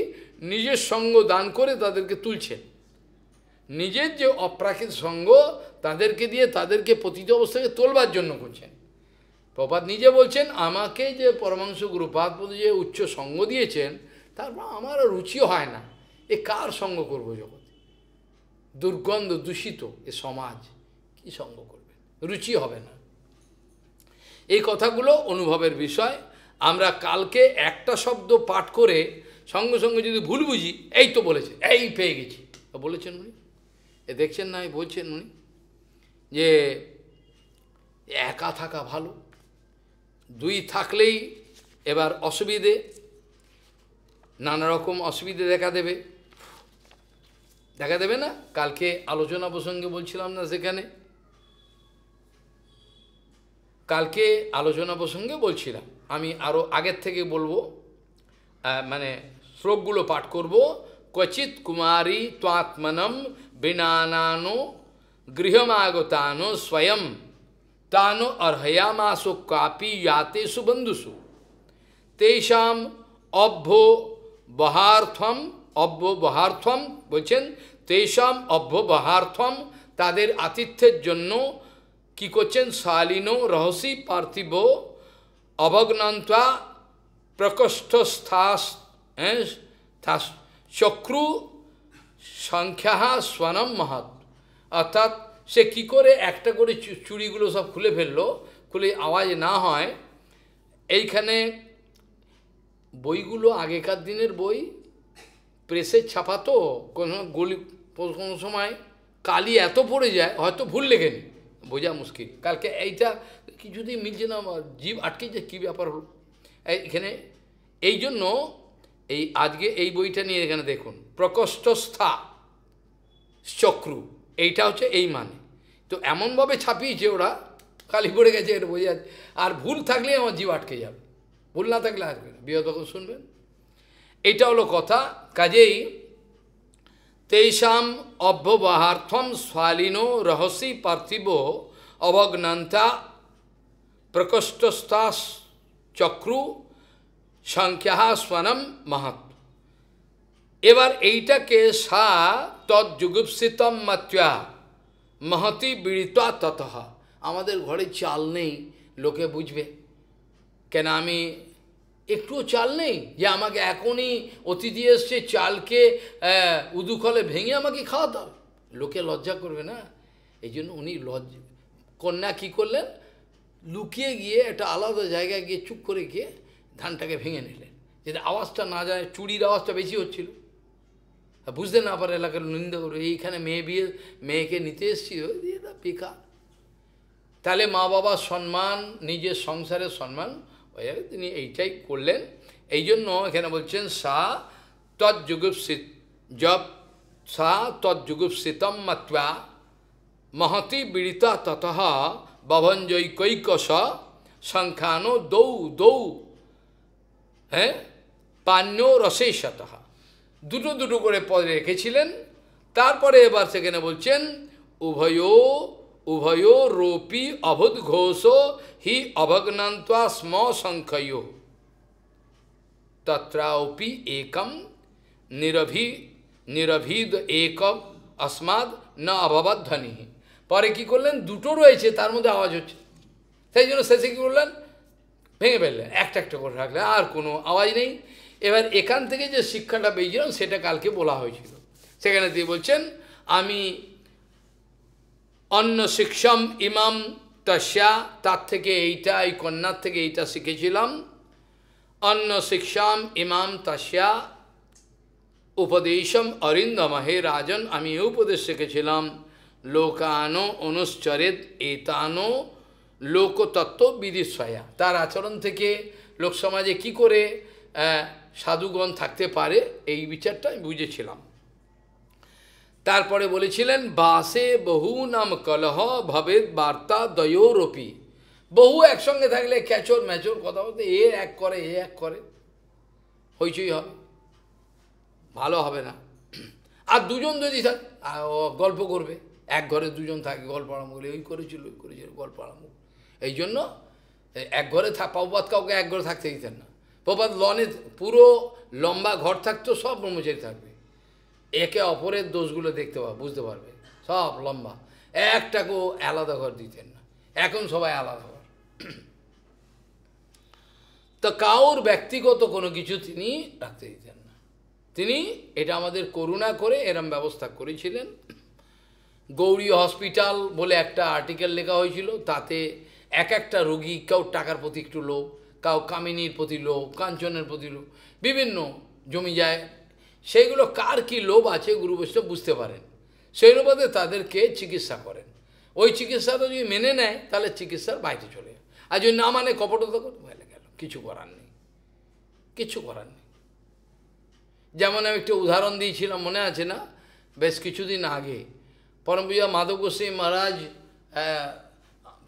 Speaker 1: নিজের সঙ্গ দান করে তাদেরকে তুলছেন। নিজের যে অপ্রাকৃত সঙ্গ তাদেরকে দিয়ে তাদেরকে পতিত অবস্থাকে তোলবার জন্য করছেন। প্রপাত নিজে বলছেন, আমাকে যে পরমাংশ গুরুপাদ যে উচ্চ সঙ্গ দিয়েছেন, তারপর আমার রুচিও হয় না। এ কার সঙ্গ করবো জগতে? দুর্গন্ধ দূষিত এ সমাজ, কি সঙ্গ করবে? রুচি হবে না। এই কথাগুলো অনুভবের বিষয়। আমরা কালকে একটা শব্দ পাঠ করে সঙ্গে সঙ্গে যদি ভুল বুঝি, এই তো বলেছে, এই পেয়ে গেছি, বলেছেন উনি। এ দেখছেন না, বলছেন উনি যে একা থাকা ভালো, দুই থাকলেই এবার অসুবিধে, নানা রকম অসুবিধে দেখা দেবে। দেখা দেবে না? কালকে আলোচনা প্রসঙ্গে বলছিলাম না সেখানে, কালকে আলোচনা প্রসঙ্গে বলছিলাম, আমি আরও আগের থেকে বলবো, মানে শ্লোকগুলো পাঠ করব। ক্বচিৎ কুমারী ত্বাত্মনম বিনানানো গৃহমাগতানো স্বয়ং তানো অর্হয়ামাসো কাপি ইয়াতেষু বন্ধুষু তেষাম অব্যবহার্থম বলছেন, তেষাম অব্যবহার্থম, তাদের আতিথ্যের জন্য কি করছেন, শালিনো রহসী পার্থিব অভগ্নন্ত্বা প্রকোষ্ঠস্থাস চক্রু সংখ্যা স্বনম মহৎ। অর্থাৎ সে কি করে একটা করে চুড়িগুলো সব খুলে ফেললো, খুলে আওয়াজ না হয়। এইখানে বইগুলো আগেকার দিনের বই, প্রেসের ছাপা তো, কোনো সময় কালি এত পড়ে যায়, হয়তো ভুল লেখেনি, বোঝা মুশকিল। কালকে এইটা কিছুতেই মিলছে না, জীব আটকে যায়, কী ব্যাপার হলো এইখানে। এই জন্য এই আজকে এই বইটা নিয়ে এখানে দেখুন, প্রকোষ্ঠস্থা চক্রু, এইটা হচ্ছে এই মানে। তো এমনভাবে ছাপিয়েছে ওরা, কালি পড়ে গেছে, এটা বোঝা যাচ্ছে। আর ভুল থাকলে আমার জীব আটকে যাবে, ভুল না থাকলে আসবে না, বিগত শুনবেন। এইটা হলো কথা। কাজেই তেষাম অব্যবহার্থম স্বালিনো রহসী পার্থিব অবগ্নন্তা প্রকোষ্ঠস্থা চক্রু সংখ্যা স্বনম মহৎ। এবার এইটাকে সা তজ্জুগুপ্সিতম মাত্রা মহতি বিড়িতা ততঃ। আমাদের ঘরে চাল নেই, লোকে বুঝবে কেন আমি একটুও চাল নেই, যে আমাকে এখনই অতিথি এসছে, চালকে উদুকলে ভেঙে আমাকে খাওয়াতে হবে, লোকে লজ্জা করবে না। এই জন্য উনি কন্যা কী করলেন, লুকিয়ে গিয়ে একটা আলাদা জায়গায় গিয়ে চুপ করে গিয়ে ধানটাকে ভেঙে নিলেন, যাতে আওয়াজটা না যায়, চুরির আওয়াজটা বেশি হচ্ছিল, বুঝতে না পারে এলাকার নিন্দা করবে, এইখানে মেয়েকে নিতে এসছি, দিয়ে বেকার। তাহলে মা বাবার সম্মান, নিজের সংসারের সম্মান হয়ে যাবে, তিনি এইটাই করলেন। এই জন্য এখানে বলছেন সা তজ্জুগুপ্সিত জব সা তজ্জুগুপ্সিতম মাত্রা মহতি বিড়িতা ততঃ বভঞ্জৈকৈকশ সংখ্যানো দৌ দৌ হ্যাঁ পান্য রসেশতঃ, দুটো দুটো করে পদে রেখেছিলেন। তারপরে এবার সেখানে বলছেন উভয় রোপি অভুদ্ঘোষ হি অভগ্নন্ত্বা স্ম সংখ্যয় তত্রাপি একম নিরভিদ একম अस्माद न अभवत ध्वनि। পরে কি করলেন, দুটো রয়েছে তার মধ্যে আওয়াজ হচ্ছে, সেই জন্য শেষে কি করলেন, ভেঙে ফেললেন, একটা একটা করে রাখলেন, আর কোনো আওয়াজ নেই। এবার এখান থেকে যে শিক্ষাটা পেয়েছিলাম সেটা কালকে বলা হয়েছিল, সেখানে দিয়ে বলছেন আমি অন্য শিক্ষম ইমাম তস্যা, তার থেকে এইটা, এই কন্যার থেকে এইটা শিখেছিলাম। অন্য শিক্ষাম ইমাম তস্যা উপদেশম অরিন্দম, হে রাজন আমি এই উপদেশ শিখেছিলাম, লোকানো অনুশ্চরিত এতানো লোকতত্ত্ব বিদিশয়া, তার আচরণ থেকে লোক সমাজে কী করে সাধুগণ থাকতে পারে এই বিচারটা আমি বুঝেছিলাম। তারপরে বলেছিলেন বাসে বহু নাম কলহ ভবেদ বার্তা দয়োরপি, বহু একসঙ্গে থাকলে ক্যাচর ম্যাচর কথা বলতে, এ এক করে এ এক করে, হইচই হবে, ভালো হবে না। আর দুজন যদি গল্প করবে, এক ঘরে দুজন থাকে, গল্প আরম্ভ করলে ওই করেছিল গল্প আরম্ভ। এই জন্য এক ঘরে প্রপাত কাউকে এক ঘরে থাকতে দিতেন না। প্রপাত লনে পুরো লম্বা ঘর থাকতো, সব ব্রহ্মচারী থাকবে, একে অপরের দোষগুলো দেখতে পাবে, বুঝতে পারবে, সব লম্বা, একটাকেও আলাদা ঘর দিতেন না। এখন সবাই আলাদা ঘর। তো কাউর ব্যক্তিগত কোনো কিছু তিনি রাখতে দিতেন না। তিনি এটা আমাদের করুণা করে এরম ব্যবস্থা করেছিলেন। গৌরী হসপিটাল বলে একটা আর্টিকেল লেখা হয়েছিল, তাতে এক একটা রোগী, কেউ টাকার প্রতি একটু লোভ, কাউ কামিনীর প্রতি লোভ, কাঞ্চনের প্রতি লোভ, বিভিন্ন জমি যায়, সেইগুলো কার কী লোভ আছে গুরু বৈষ্ণব বুঝতে পারেন, সেই অনুপাতে তাদেরকে চিকিৎসা করেন। ওই চিকিৎসাটা যদি মেনে নেয় তাহলে চিকিৎসার বাইরে চলে যায়, আর যদি না মানে কপটতা করে ভেলে গেল, কিছু করার নেই, কিছু করার নেই। যেমন আমি একটা উদাহরণ দিয়েছিলাম, মনে আছে না, বেশ কিছুদিন আগে পরমপূজ্য মাধব গোস্বামী মহারাজ,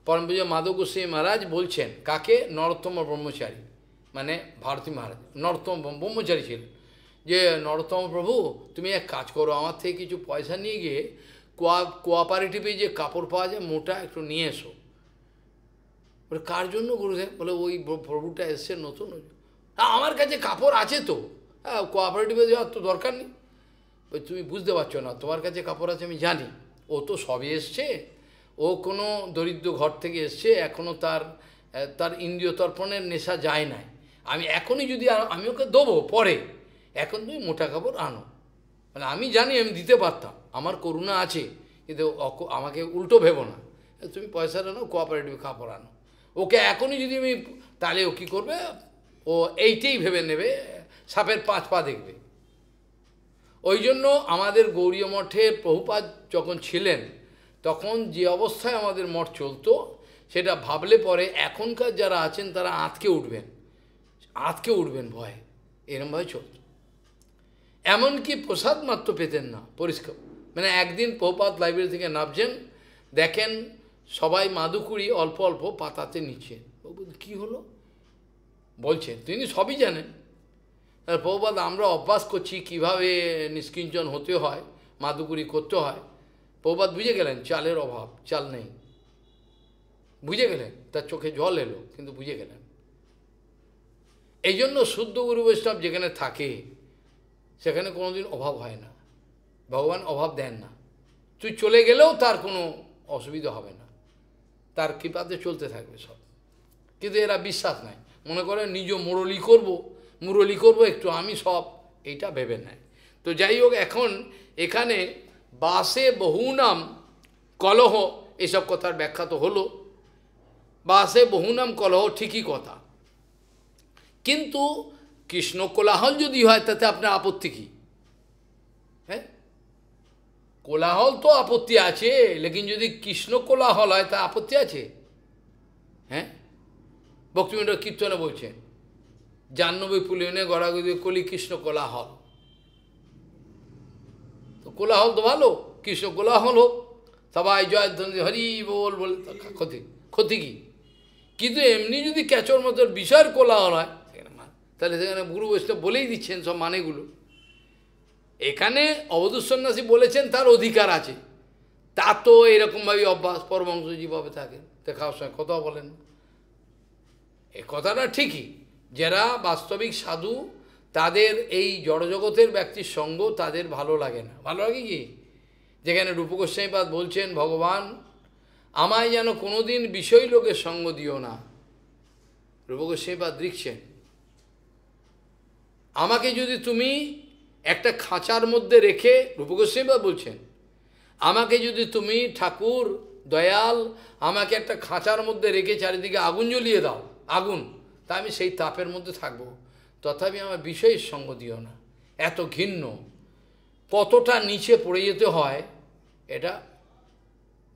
Speaker 1: পরমপূজ্য মাধব গোস্বামী মহারাজ বলছেন, কাকে? নরোত্তম ব্রহ্মচারী, মানে ভারতী মহারাজ নরোত্তম ব্রহ্মচারী ছিলেন, যে নরোত্তম প্রভু তুমি এক কাজ করো, আমার থেকে কিছু পয়সা নিয়ে গিয়ে কোঅপারেটিভে যে কাপড় পাওয়া যায় মোটা একটু নিয়ে এসো। বলে কার জন্য গুরুদেব? বলে ওই প্রভুটা এসছে নতুন। আমার কাছে কাপড় আছে তো, হ্যাঁ কোঅপারেটিভে যাওয়ার তো দরকার নেই। তুমি বুঝতে পারছো না, তোমার কাছে কাপড় আছে আমি জানি, ও তো সবই এসছে, ও কোনো দরিদ্র ঘর থেকে এসছে, এখনও তার ইন্দ্রিয় তর্পণের নেশা যায় নাই। আমি এখনই যদি আমি ওকে দেবো পরে, এখন তুমি মোটা কাপড় আনো। মানে আমি জানি আমি দিতে পারতাম, আমার করুণা আছে, কিন্তু আমাকে উল্টো ভেবো না, তুমি পয়সাটা নাও, কোঅপারেটিভ কাপড় আনো। ওকে এখনই যদি আমি, তাহলে ও কী করবে, ও এইটাই ভেবে নেবে, সাপের 5 পা দেখবে। ওই জন্য আমাদের গৌড়ীয় মঠে প্রভুপাদ যখন ছিলেন, তখন যে অবস্থায় আমাদের মঠ চলতো, সেটা ভাবলে পরে এখনকার যারা আছেন তারা আঁতকে উঠবেন ভয়ে, এরমভাবে চলত। এমনকি প্রসাদ মাত্র পেতেন না পরিষ্কার। মানে একদিন প্রভুপাদ লাইব্রেরি থেকে নামছেন, দেখেন সবাই মাদুকুড়ি অল্প অল্প পাতাতে নিচ্ছে। কি হলো বলছেন, তিনি সবই জানেন। প্রভুপাদ আমরা অভ্যাস করছি কিভাবে নিষ্কিঞ্চন হতে হয়, মাদুকুড়ি করতে হয়। প্রভুপাদ বুঝে গেলেন চালের অভাব, চাল নেই, বুঝে গেলেন, তার চোখে জল এলো, কিন্তু বুঝে গেলেন। এই জন্য শুদ্ধ গুরু বৈষ্ণব যেখানে থাকে সেখানে কোনোদিন অভাব হয় না, ভগবান অভাব দেন না। তুই চলে গেলেও তার কোনো অসুবিধা হবে না, তার কৃপাতে চলতে থাকবে সব। কিন্তু এরা বিশ্বাস নাই, মনে করে নিজ মুরলি করব একটু আমি সব, এইটা ভেবে নেয়। তো যাই হোক, এখন এখানে বাসে বহুনাম কলহ, এসব কথার ব্যাখ্যা তো হলো। বাসে বহুনাম কলহ ঠিকই কথা, কিন্তু কৃষ্ণ কোলাহল যদি হয় তাতে আপনার আপত্তি কী? হ্যাঁ, কোলাহল তো আপত্তি আছে, লেকিন যদি কৃষ্ণ কোলাহল হয় তা আপত্তি আছে? হ্যাঁ, ভক্তিবিনোদ কীর্তনে বলছেন, জাহ্নবী পুলিনে গড়াগড়ি কলি কৃষ্ণ কোলাহল। তো কোলাহল তো ভালো, কৃষ্ণ কোলাহল হোক, সবাই জয়ধ্বনি হরি বল বলে, ক্ষতি কি? কিন্তু এমনি যদি ক্যাচর মতোর বিষয়ের কোলাহল হয়, তাহলে সেখানে গুরু বৈষ্ণব বলেই দিচ্ছেন সব মানেগুলো। এখানে অবধূত সন্ন্যাসী বলেছেন তার অধিকার আছে, তা তো এরকমভাবে অভ্যাস পরমহংস যেভাবে থাকেন, দেখার সময় কথা বলেন, এ কথাটা ঠিকই। যারা বাস্তবিক সাধু, তাদের এই জড়জগতের ব্যক্তির সঙ্গ তাদের ভালো লাগে না। ভালো লাগে কি? যেখানে রূপ গোস্বামীপাদ বলছেন, ভগবান আমায় যেন কোনোদিন বিষয় লোকের সঙ্গ দিও না। রূপ গোস্বামীপাদ লিখছেন, আমাকে যদি তুমি একটা খাঁচার মধ্যে রেখে, রূপ গোস্বামীপাদ বলছেন, আমাকে যদি তুমি ঠাকুর দয়াল আমাকে একটা খাঁচার মধ্যে রেখে চারিদিকে আগুন জ্বলিয়ে দাও, আগুন, তা আমি সেই তাপের মধ্যে থাকবো, তথাপি আমার বিষয়ের সঙ্গ দিও না। এত ঘৃণ্য, কতটা নিচে পড়ে যেতে হয় এটা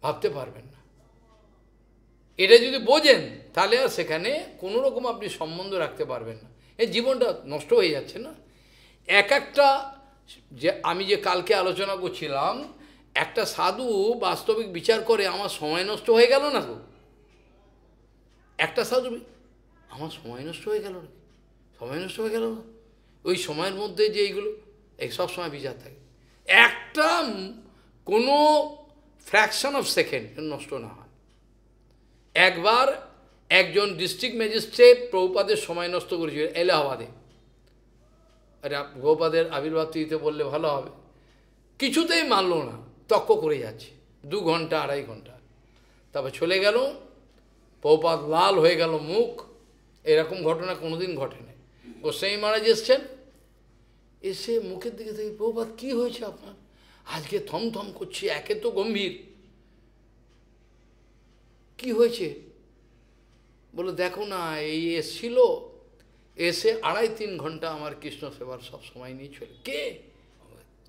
Speaker 1: ভাবতে পারবেন না। এটা যদি বোঝেন তাহলে আর সেখানে কোনো রকম আপনি সম্বন্ধ রাখতে পারবেন না, এই জীবনটা নষ্ট হয়ে যাচ্ছে না। একটা যে আমি যে কালকে আলোচনা করছিলাম, একটা সাধু বাস্তবিক বিচার করে আমার সময় নষ্ট হয়ে গেল না গো। একটা সাধু, আমার সময় নষ্ট হয়ে গেল না, সময় নষ্ট হয়ে গেল না, ওই সময়ের মধ্যে যে এইগুলো, এই সব সময় বিচার থাকে, একটা কোনো ফ্র্যাকশন অফ সেকেন্ড নষ্ট না হয়। একবার একজন ডিস্ট্রিক্ট ম্যাজিস্ট্রেট প্রভুপাদের সময় নষ্ট করেছিল এলাহাবাদে। আরে প্রভুপাদের আবির্ভাব তিথিতে বললে ভালো হবে, কিছুতেই মানল না, তক্ক করে যাচ্ছে 2 ঘন্টা 2.5 ঘন্টা, তারপর চলে গেল। প্রভুপাদ লাল হয়ে গেল মুখ, এরকম ঘটনা কোনোদিন ঘটে নাই। গোস্বামী মহারাজ এসছেন, এসে মুখের দিকে থেকে, প্রভুপাদ কী হয়েছে আপনার, আজকে থমথম করছি, একে তো গম্ভীর, কি হয়েছে? বলে দেখো না, এই এসছিল, এসে 2.5-3 ঘন্টা আমার কৃষ্ণ সেবার সব সময় নিয়ে চলে, কে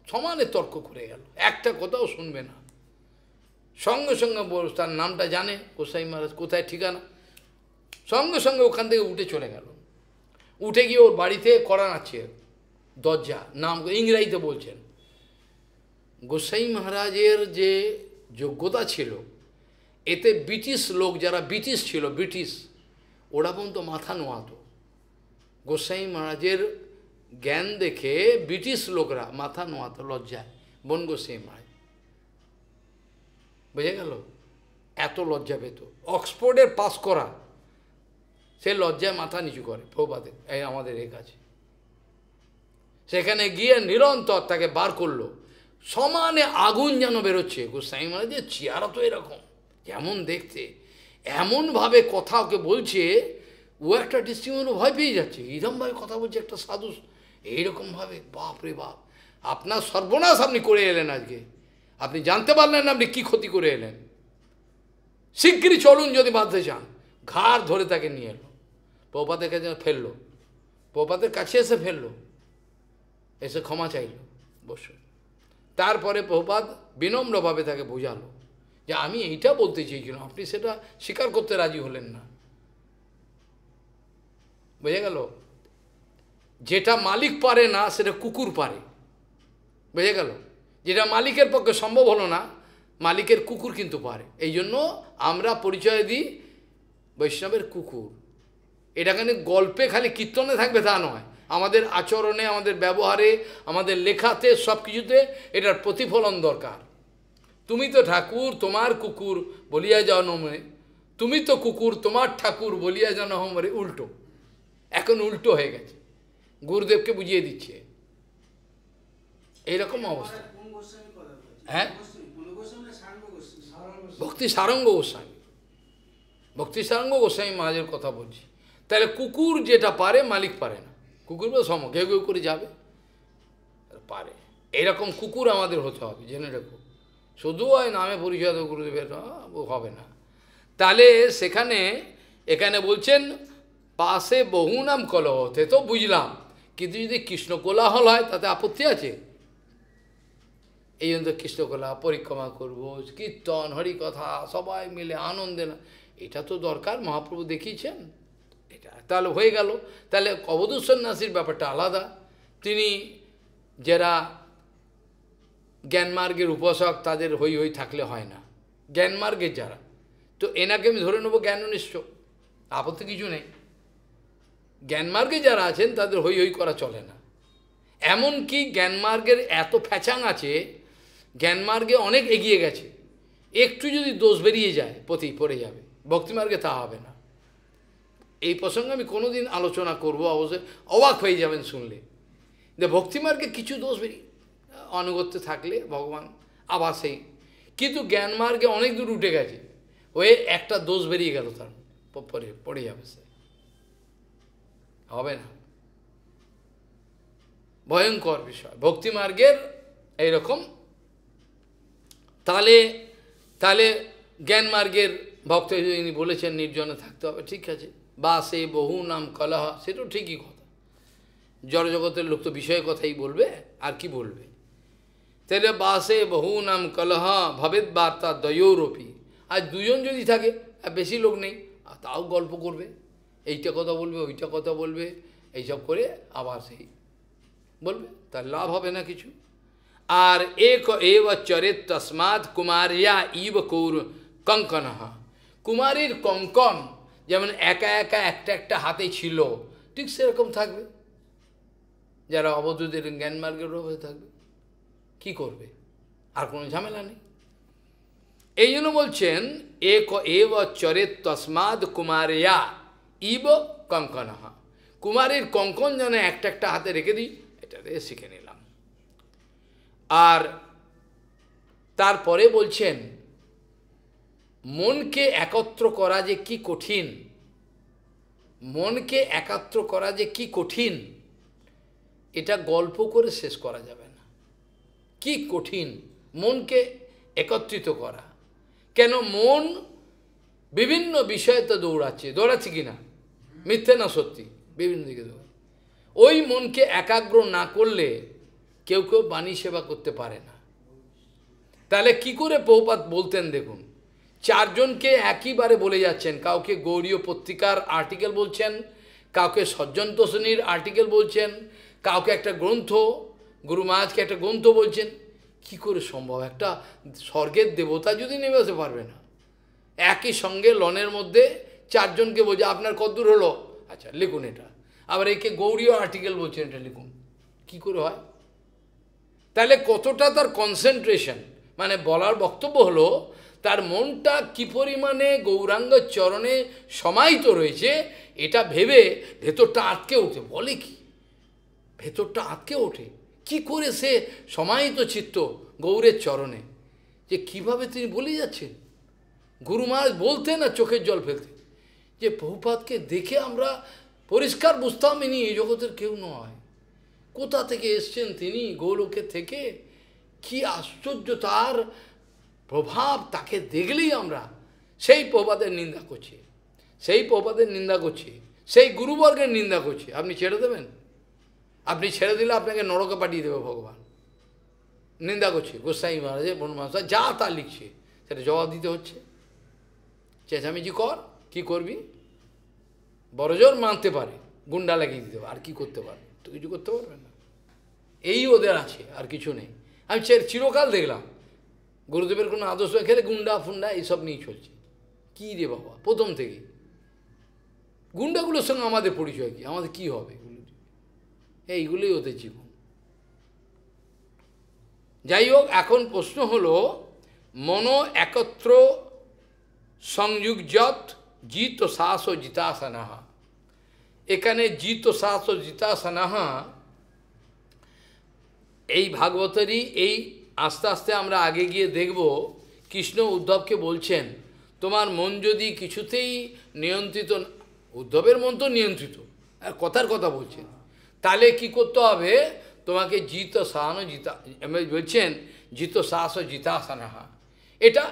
Speaker 1: সমানে তর্ক করে গেল, একটা কথাও শুনবে না। সঙ্গে সঙ্গে তার নামটা জানে গোস্বামী মহারাজ, কোথায় ঠিকানা, সঙ্গে সঙ্গে ওখান থেকে উঠে চলে গেল। উঠে গিয়ে ওর বাড়িতে কড়া নাড়ছে, দরজা নাম ইংরাজিতে বলছেন, গোসাই মহারাজের যে যোগ্যতা ছিল, এতে ব্রিটিশ লোক যারা ব্রিটিশ ছিল, ব্রিটিশ, ওরা পর্যন্ত মাথা নোয়াতো। গোসাই মহারাজের জ্ঞান দেখে ব্রিটিশ লোকরা মাথা নোয়াতো লজ্জায়, বন গোসাই মহারাজ, বুঝে গেল? এত লজ্জা পেত। অক্সফোর্ডের পাস করা, সে লজ্জায় মাথা নিচু করে প্রভুপাদের, এই আমাদের এই কাছে। সেখানে গিয়ে নিরন্তর তাকে বার করলো, সমানে আগুন যেন বেরোচ্ছে। গোসাই মহারাজের চেহারা তো এরকম, যেমন দেখতে, এমনভাবে কথা ওকে বলছে, ও একটা দৃষ্টিমূলক ভয় পেয়ে যাচ্ছে, এরকমভাবে কথা বলছে একটা সাধু, এইরকমভাবে, বাপ রে বাপ, আপনার সর্বনাশ আপনি করে এলেন আজকে, আপনি জানতে পারলেন না আপনি কী ক্ষতি করে এলেন, শিগগিরই চলুন যদি বাঁধতে চান। ঘাড় ধরে তাকে নিয়ে এলো, প্রভুপাদের কাছে ফেললো, প্রভুপাদের কাছে এসে ফেললো, এসে ক্ষমা চাইল, বসো। তারপরে প্রভুপাদ বিনম্রভাবে তাকে বোঝালো যে আমি এইটা বলতে চেয়েছিলাম, আপনি সেটা স্বীকার করতে রাজি হলেন না, বুঝে গেল? যেটা মালিক পারে না সেটা কুকুর পারে, বুঝে গেল? যেটা মালিকের পক্ষে সম্ভব হলো না, মালিকের কুকুর কিন্তু পারে। এই জন্য আমরা পরিচয় দিই বৈষ্ণবের কুকুর। এটা খালি গল্পে, খালি কীর্তনে থাকবে তা নয়, আমাদের আচরণে, আমাদের ব্যবহারে, আমাদের লেখাতে, সব কিছুতে এটার প্রতিফলন দরকার। তুমি তো ঠাকুর, তোমার কুকুর বলিয়া যাও নমরে, তুমি তো কুকুর, তোমার ঠাকুর বলিয়া যাও নমরে, উল্টো। এখন উল্টো হয়ে গেছে, গুরুদেবকে বুঝিয়ে দিচ্ছে, এইরকম অবস্থা। হ্যাঁ, ভক্তি সারঙ্গ গোস্বামী, ভক্তি সারঙ্গ গোস্বামী মহারাজের কথা বলছি। তাহলে কুকুর যেটা পারে মালিক পারে না, কুকুর বা সম ঘেউ ঘেউ করে যাবে, পারে। এইরকম কুকুর আমাদের হতে হবে, জেনে রেখো। শুধু হয় নামে পরিচয় গুরুদেবের হবে না। তাহলে সেখানে এখানে বলছেন পাশে বহু নাম কলহ হতে, তো বুঝলাম, কিন্তু যদি কৃষ্ণ কোলাহল হয় তাতে আপত্তি আছে? এই জন্য কৃষ্ণকলা পরিক্রমা করবো, কীর্তন, হরিকথা, সবাই মিলে আনন্দে না, এটা তো দরকার, মহাপ্রভু দেখিয়েছেন এটা। তাহলে হয়ে গেল। তাহলে অবধূত সন্ন্যাসীর ব্যাপারটা আলাদা, তিনি যারা জ্ঞানমার্গের উপাসক তাদের হই হই থাকলে হয় না, জ্ঞানমার্গের যারা, তো এনাকে আমি ধরে নেবো জ্ঞাননিষ্ঠ, আপত্তি কিছু নেই। জ্ঞানমার্গে যারা আছেন তাদের হই হই করা চলে না। এমনকি জ্ঞানমার্গের এত ফ্যাচাং আছে, জ্ঞানমার্গে অনেক এগিয়ে গেছে, একটু যদি দোষ বেরিয়ে যায় পড়ে যাবে, ভক্তিমার্গে তা হবে না। এই প্রসঙ্গে আমি কোনোদিন আলোচনা করব, অবশ্যই অবাক হয়ে যাবেন শুনলে, যে ভক্তিমার্গে কিছু দোষ বেরিয়ে অনুগত্য থাকলে ভগবান আবার সেই, কিন্তু জ্ঞানমার্গে অনেক দূর উঠে গেছে, হয়ে একটা দোষ বেরিয়ে গেল, তার পড়ে যাবে, সে হবে না, ভয়ঙ্কর বিষয় ভক্তিমার্গের এইরকম। তাহলে জ্ঞানমার্গের ভক্ত যিনি বলেছেন নির্জনে থাকতে হবে, ঠিক আছে, বা সে বহু নাম কলহ, সেটাও ঠিকই কথা, জড়জগতের লোক তো বিষয়ের কথাই বলবে, আর কি বলবে। তাহলে বাসে বহু নাম কলহ ভবেদ বার্তা দ্বয়োরূপী, আর দুজন যদি থাকে, আর বেশি লোক নেই, তাও গল্প করবে, এইটা কথা বলবে, ওইটা কথা বলবে, এইসব করে আবার সেই বলবে, তার লাভ হবে না কিছু। আর এক এব চরে তসমাৎ কুমারিয়া ইব কৌর কঙ্কন, কুমারীর কঙ্কন যেমন একা একা একটা একটা হাতে ছিল, ঠিক সেরকম থাকবে যারা অবধূতের জ্ঞানমার্গের হয়ে থাকবে, কি করবে, আর কোনো ঝামেলা নেই। এই জন্য বলছেন এক এব চরে তসমাৎ কুমারিয়া ইব কঙ্কন, কুমারীর কঙ্কন যেন একটা একটা হাতে রেখে দিই, এটাতে শিখে নিলাম। আর তারপরে বলছেন মনকে একত্র করা যে কি কঠিন, মনকে একাত্র করা যে কি কঠিন, এটা গল্প করে শেষ করা যাবে না। কি কঠিন মনকে একত্রিত করা, কেন মন বিভিন্ন বিষয়ে তো দৌড়াচ্ছে কিনা, মিথ্যে না সত্যি, বিভিন্ন দিকে দৌড়াচ্ছে। ওই মনকে একাগ্র না করলে কেউ কেউ বাণী সেবা করতে পারে না। তাহলে কি করে প্রভুপাদ বলতেন দেখুন, চারজনকে একইবারে বলে যাচ্ছেন, কাউকে গৌড়ীয় পত্রিকার আর্টিকেল বলছেন, কাউকে সজ্জন তোষণীর আর্টিকেল বলছেন, কাউকে একটা গ্রন্থ, গুরু মহারাজকে একটা গ্রন্থ বলছেন, কি করে সম্ভব? একটা স্বর্গের দেবতা যদি নেমে আসতে পারবে না, একই সঙ্গে লনের মধ্যে চারজনকে বোঝা আপনার কদ্দূর হলো, আচ্ছা লিখুন এটা, আবার একে গৌরীয় আর্টিকেল বলছেন এটা লিখুন, কি করে হয়? তাহলে কতটা তার কনসেন্ট্রেশন, মানে বলার বক্তব্য হলো তার মনটা কি পরিমাণে গৌরাঙ্গ চরণে সমাহিত রয়েছে, এটা ভেবে ভেতরটা আটকে ওঠে। বলে কি ভেতরটা আটকে ওঠে, কি করে সে সমাহিত চিত্ত গৌরের চরণে, যে কিভাবে তিনি বলে যাচ্ছেন। গুরু মহারাজ বলতেন না চোখের জল ফেলতে, যে প্রভুপাদকে দেখে আমরা পরিষ্কার বুঝতাম ইনি এই জগতের কেউ নয়, কোথা থেকে এসছেন তিনি, গৌলোকের থেকে, কি আশ্চর্য তার প্রভাব, তাকে দেখলেই আমরা সেই প্রভাদের নিন্দা করছি, সেই প্রভাদের নিন্দা করছি, সেই গুরুবর্গের নিন্দা করছি। আপনি ছেড়ে দেবেন? আপনি ছেড়ে দিলে আপনাকে নরকে পাঠিয়ে দেবে ভগবান। নিন্দা করছে গোস্বামী মহারাজের, বন মহারাজ যা তা লিখছে, সেটা জবাব দিতে হচ্ছে। চেঁচামেচি কর, কি করবি? বড়জোর মানতে পারে, গুন্ডা লাগিয়ে দিতে পারে, আর কি করতে পারে? তো কিছু করতে পারবে না। এই ওদের আছে, আর কিছু নেই। আমি চিরকাল দেখলাম গুরুদেবের কোনো আদর্শ খেলে গুন্ডা ফুন্ডা এইসব নিয়ে চলছে। কী রে বাবা, প্রথম থেকে গুন্ডাগুলোর সঙ্গে আমাদের পরিচয় কী, আমাদের কী হবে? এইগুলোই ওদের জীবন। যাই হোক, এখন প্রশ্ন হলো মনো একত্র সংযুগজত জিত শ্বাস ও জিতাসনাহা। এখানে জিত শ্বাস ও জিতাসনাহা এই ভাগবতেরই, এই আস্তে আস্তে আমরা আগে গিয়ে দেখব কৃষ্ণ উদ্ধবকে বলছেন তোমার মন যদি কিছুতেই নিয়ন্ত্রিত, উদ্ধবের মন তো নিয়ন্ত্রিত, আর কথার কথা বলছেন, তাহলে কি করতে হবে? তোমাকে জিত সান জিতা বলছেন, জিত শ্বাস ও জিতাসনাহা। এটা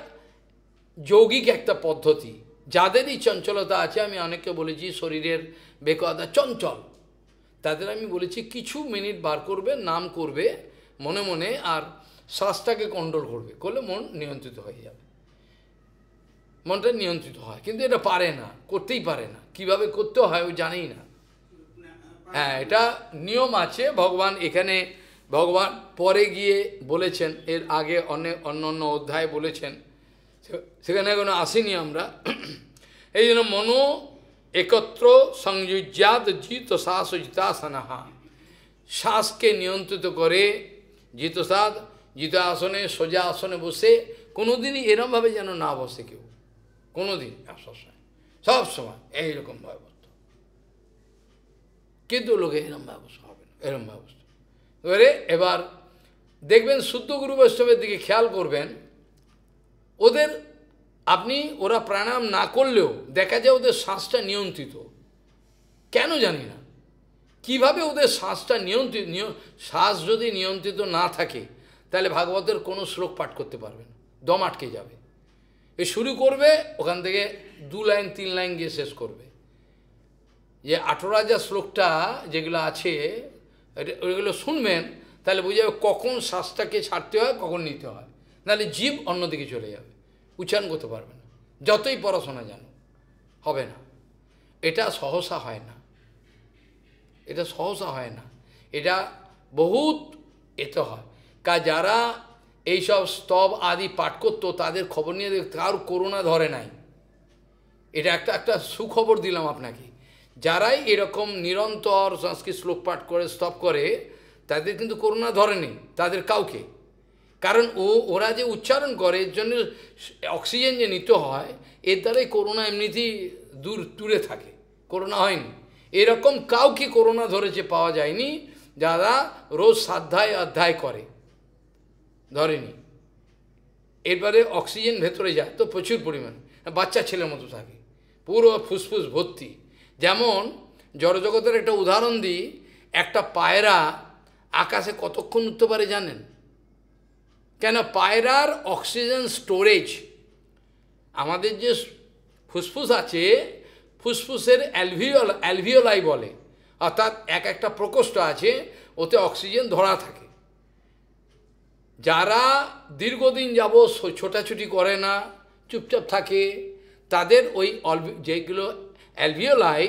Speaker 1: যৌগিক একটা পদ্ধতি। যাদেরই চঞ্চলতা আছে, আমি অনেককে বলেছি শরীরের বেকদা চঞ্চল, তাদের আমি বলেছি কিছু মিনিট বার করবে, নাম করবে মনে মনে, আর শ্বাসটাকে কন্ট্রোল করবে, করলে মন নিয়ন্ত্রিত হয়ে যাবে। মনটা নিয়ন্ত্রিত হয়, কিন্তু এটা পারে না, করতেই পারে না, কিভাবে করতে হয় ও জানেই না। হ্যাঁ, এটা নিয়ম আছে। ভগবান এখানে, ভগবান পরে গিয়ে বলেছেন, এর আগে অন্য অধ্যায় বলেছেন, সেখানে এখনো আসিনি আমরা। এই জন্য মনো একত্র সংযুজ্যাত জিত শ্বাস জিতাসনাহা, শ্বাসকে নিয়ন্ত্রিত করে জিতসাদ, জিত আসনে সোজা আসনে বসে, কোনোদিনই এরমভাবে যেন না বসে কেউ, কোনোদিন সব সময় এইরকমভাবে বসত, কিন্তু লোকে এরম ব্যবস্থা হবে না, এরম ব্যবস্থা। এবার দেখবেন শুদ্ধ গুরু বৈষ্ণবের দিকে খেয়াল করবেন, ওদের আপনি ওরা প্রাণায়াম না করলেও দেখা যায় ওদের শ্বাসটা নিয়ন্ত্রিত, কেন জানি না কিভাবে ওদের শ্বাসটা নিয়ন্ত্রিত। শ্বাস যদি নিয়ন্ত্রিত না থাকে তাহলে ভাগবতের কোনো শ্লোক পাঠ করতে পারবে না, দম আটকে যাবে। এ শুরু করবে ওখান থেকে 2 লাইন 3 লাইন গিয়ে শেষ করবে। যে 18,000 শ্লোকটা যেগুলো আছে ওইগুলো শুনবেন, তাহলে বুঝে যাবে কখন শ্বাসটাকে ছাড়তে হয়, কখন নিতে হয়, নাহলে জীব অন্যদিকে চলে যাবে, উচ্চারণ করতে পারবে না, যতই পড়াশোনা জানো হবে না। এটা সহসা হয় না, এটা সহসা হয় না, এটা বহুত এতে হয়। যারা এইসব স্তব আদি পাঠ করতো তাদের খবর নিয়ে কার করোনা ধরে নাই, এটা একটা সুখবর দিলাম আপনাকে। যারাই এরকম নিরন্তর সংস্কৃত শ্লোক পাঠ করে স্তব করে তাদের কিন্তু করোনা ধরেনি, তাদের কাউকে। কারণ ওরা যে উচ্চারণ করে এর জন্য অক্সিজেন যে নিতে হয়, এর দ্বারাই করোনা এমনিতেই দূরে থাকে, করোনা হয়নি। এরকম কাউকে করোনা ধরেছে পাওয়া যায়নি যারা রোজ অধ্যায় করে, ধরেনি। এরপরে অক্সিজেন ভেতরে যায় তো প্রচুর পরিমাণে, বাচ্চা ছেলের মতো থাকে, পুরো ফুসফুস ভর্তি। যেমন জড়জগতের একটা উদাহরণ দিই, একটা পায়রা আকাশে কতক্ষণ উঠতে পারে জানেন? কেন? পায়রার অক্সিজেন স্টোরেজ, আমাদের যে ফুসফুস আছে, ফুসফুসের অ্যালভিওলাই বলে, অর্থাৎ একটা প্রকোষ্ঠ আছে, ওতে অক্সিজেন ধরা থাকে। যারা দীর্ঘদিন যাবৎ ছোটাছুটি করে না, চুপচাপ থাকে, তাদের ওই যেগুলো অ্যালভিওলাই,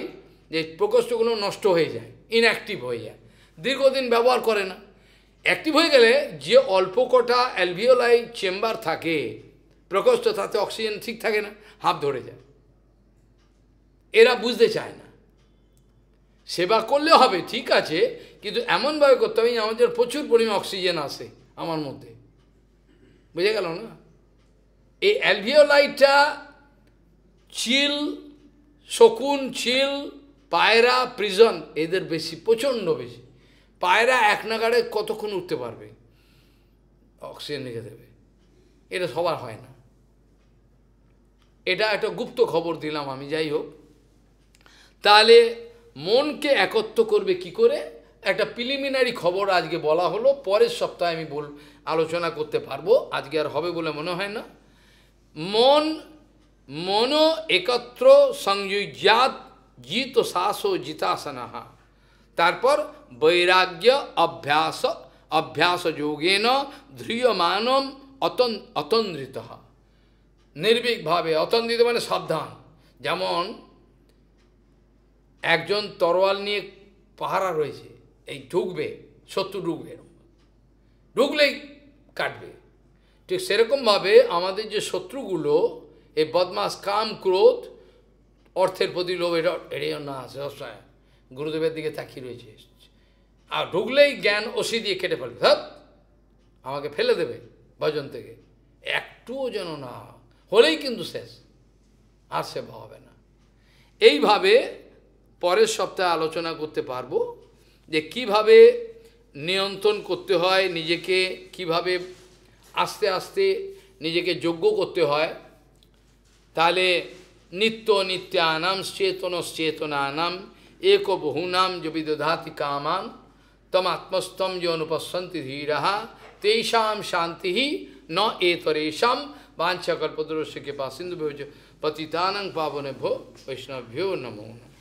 Speaker 1: যে প্রকোষ্ঠগুলো নষ্ট হয়ে যায়, ইনঅ্যাক্টিভ হয়ে যায়, দীর্ঘদিন ব্যবহার করে না। অ্যাক্টিভ হয়ে গেলে যে অল্প কটা অ্যালভিওলাই চেম্বার থাকে প্রকোষ্ঠ, তাতে অক্সিজেন ঠিক থাকে না, হাঁপ ধরে যায়। এরা বুঝতে চায় না। সেবা করলে হবে ঠিক আছে, কিন্তু এমনভাবে করতে হবে আমাদের প্রচুর পরিমাণ অক্সিজেন আসে আমার মধ্যে, বুঝে গেল না? এই অ্যালভিওলাইটা চিল, শকুন, চিল, পায়রা, প্রিজন এদের বেশি, প্রচণ্ড বেশি। পায়রা এক নাগাড়ে কতক্ষণ উঠতে পারবে, অক্সিজেন রেখে দেবে, এটা সবার হয় না। এটা একটা গুপ্ত খবর দিলাম আমি, যাই হোক। তাহলে মনকে একত্র করবে কি করে, একটা প্রিলিমিনারি খবর আজকে বলা হলো, পরের সপ্তাহে আমি আলোচনা করতে পারবো, আজকে আর হবে বলে মনে হয় না। মন একত্র সংযুজ্যাত জিত শ্বাস জিতাসনাহা, তারপর বৈরাগ্য অভ্যাস যোগেন ধ্রিয়মানম অতন্দ্রিত, নির্ভীকভাবে, অতন্দ্রিত মানে সাবধান। যেমন একজন তরোয়াল নিয়ে পাহারা রয়েছে, এই ঢুকবে, শত্রু ঢুকবে, ঢুকলেই কাটবে। ঠিক সেরকমভাবে আমাদের যে শত্রুগুলো, এই বদমাস, কাম, ক্রোধ, অর্থের প্রতি লোভ, এটা না আছে সবসময় গুরুদেবের দিকে তাকিয়ে রয়েছে, আর ঢুকলেই জ্ঞান ওসি দিয়ে কেটে ফেলবে, হ্যাঁ আমাকে ফেলে দেবে ভজন থেকে, একটুও যেন না হলেই কিন্তু শেষ, আর সেবা হবে না। এইভাবে পরের সপ্তাহে আলোচনা করতে পারবো যে কিভাবে নিয়ন্ত্রণ করতে হয় নিজেকে, কিভাবে আস্তে আস্তে নিজেকে যোগ্য করতে হয়। তাহলে নিত্য নিত্যানাম চেতনানাম এক বহুনাম যে বিদধাতি কামান তম আত্মস্তম যে অনুপসন্তি ধীরা তেষাম শান্তি ন এতরেশাম वाञ्छाकल्पतरुस्य कृपा सिन्धुभ्यो पतितानां पावनेभ्यो वैष्णवेभ्यो नमो नमः।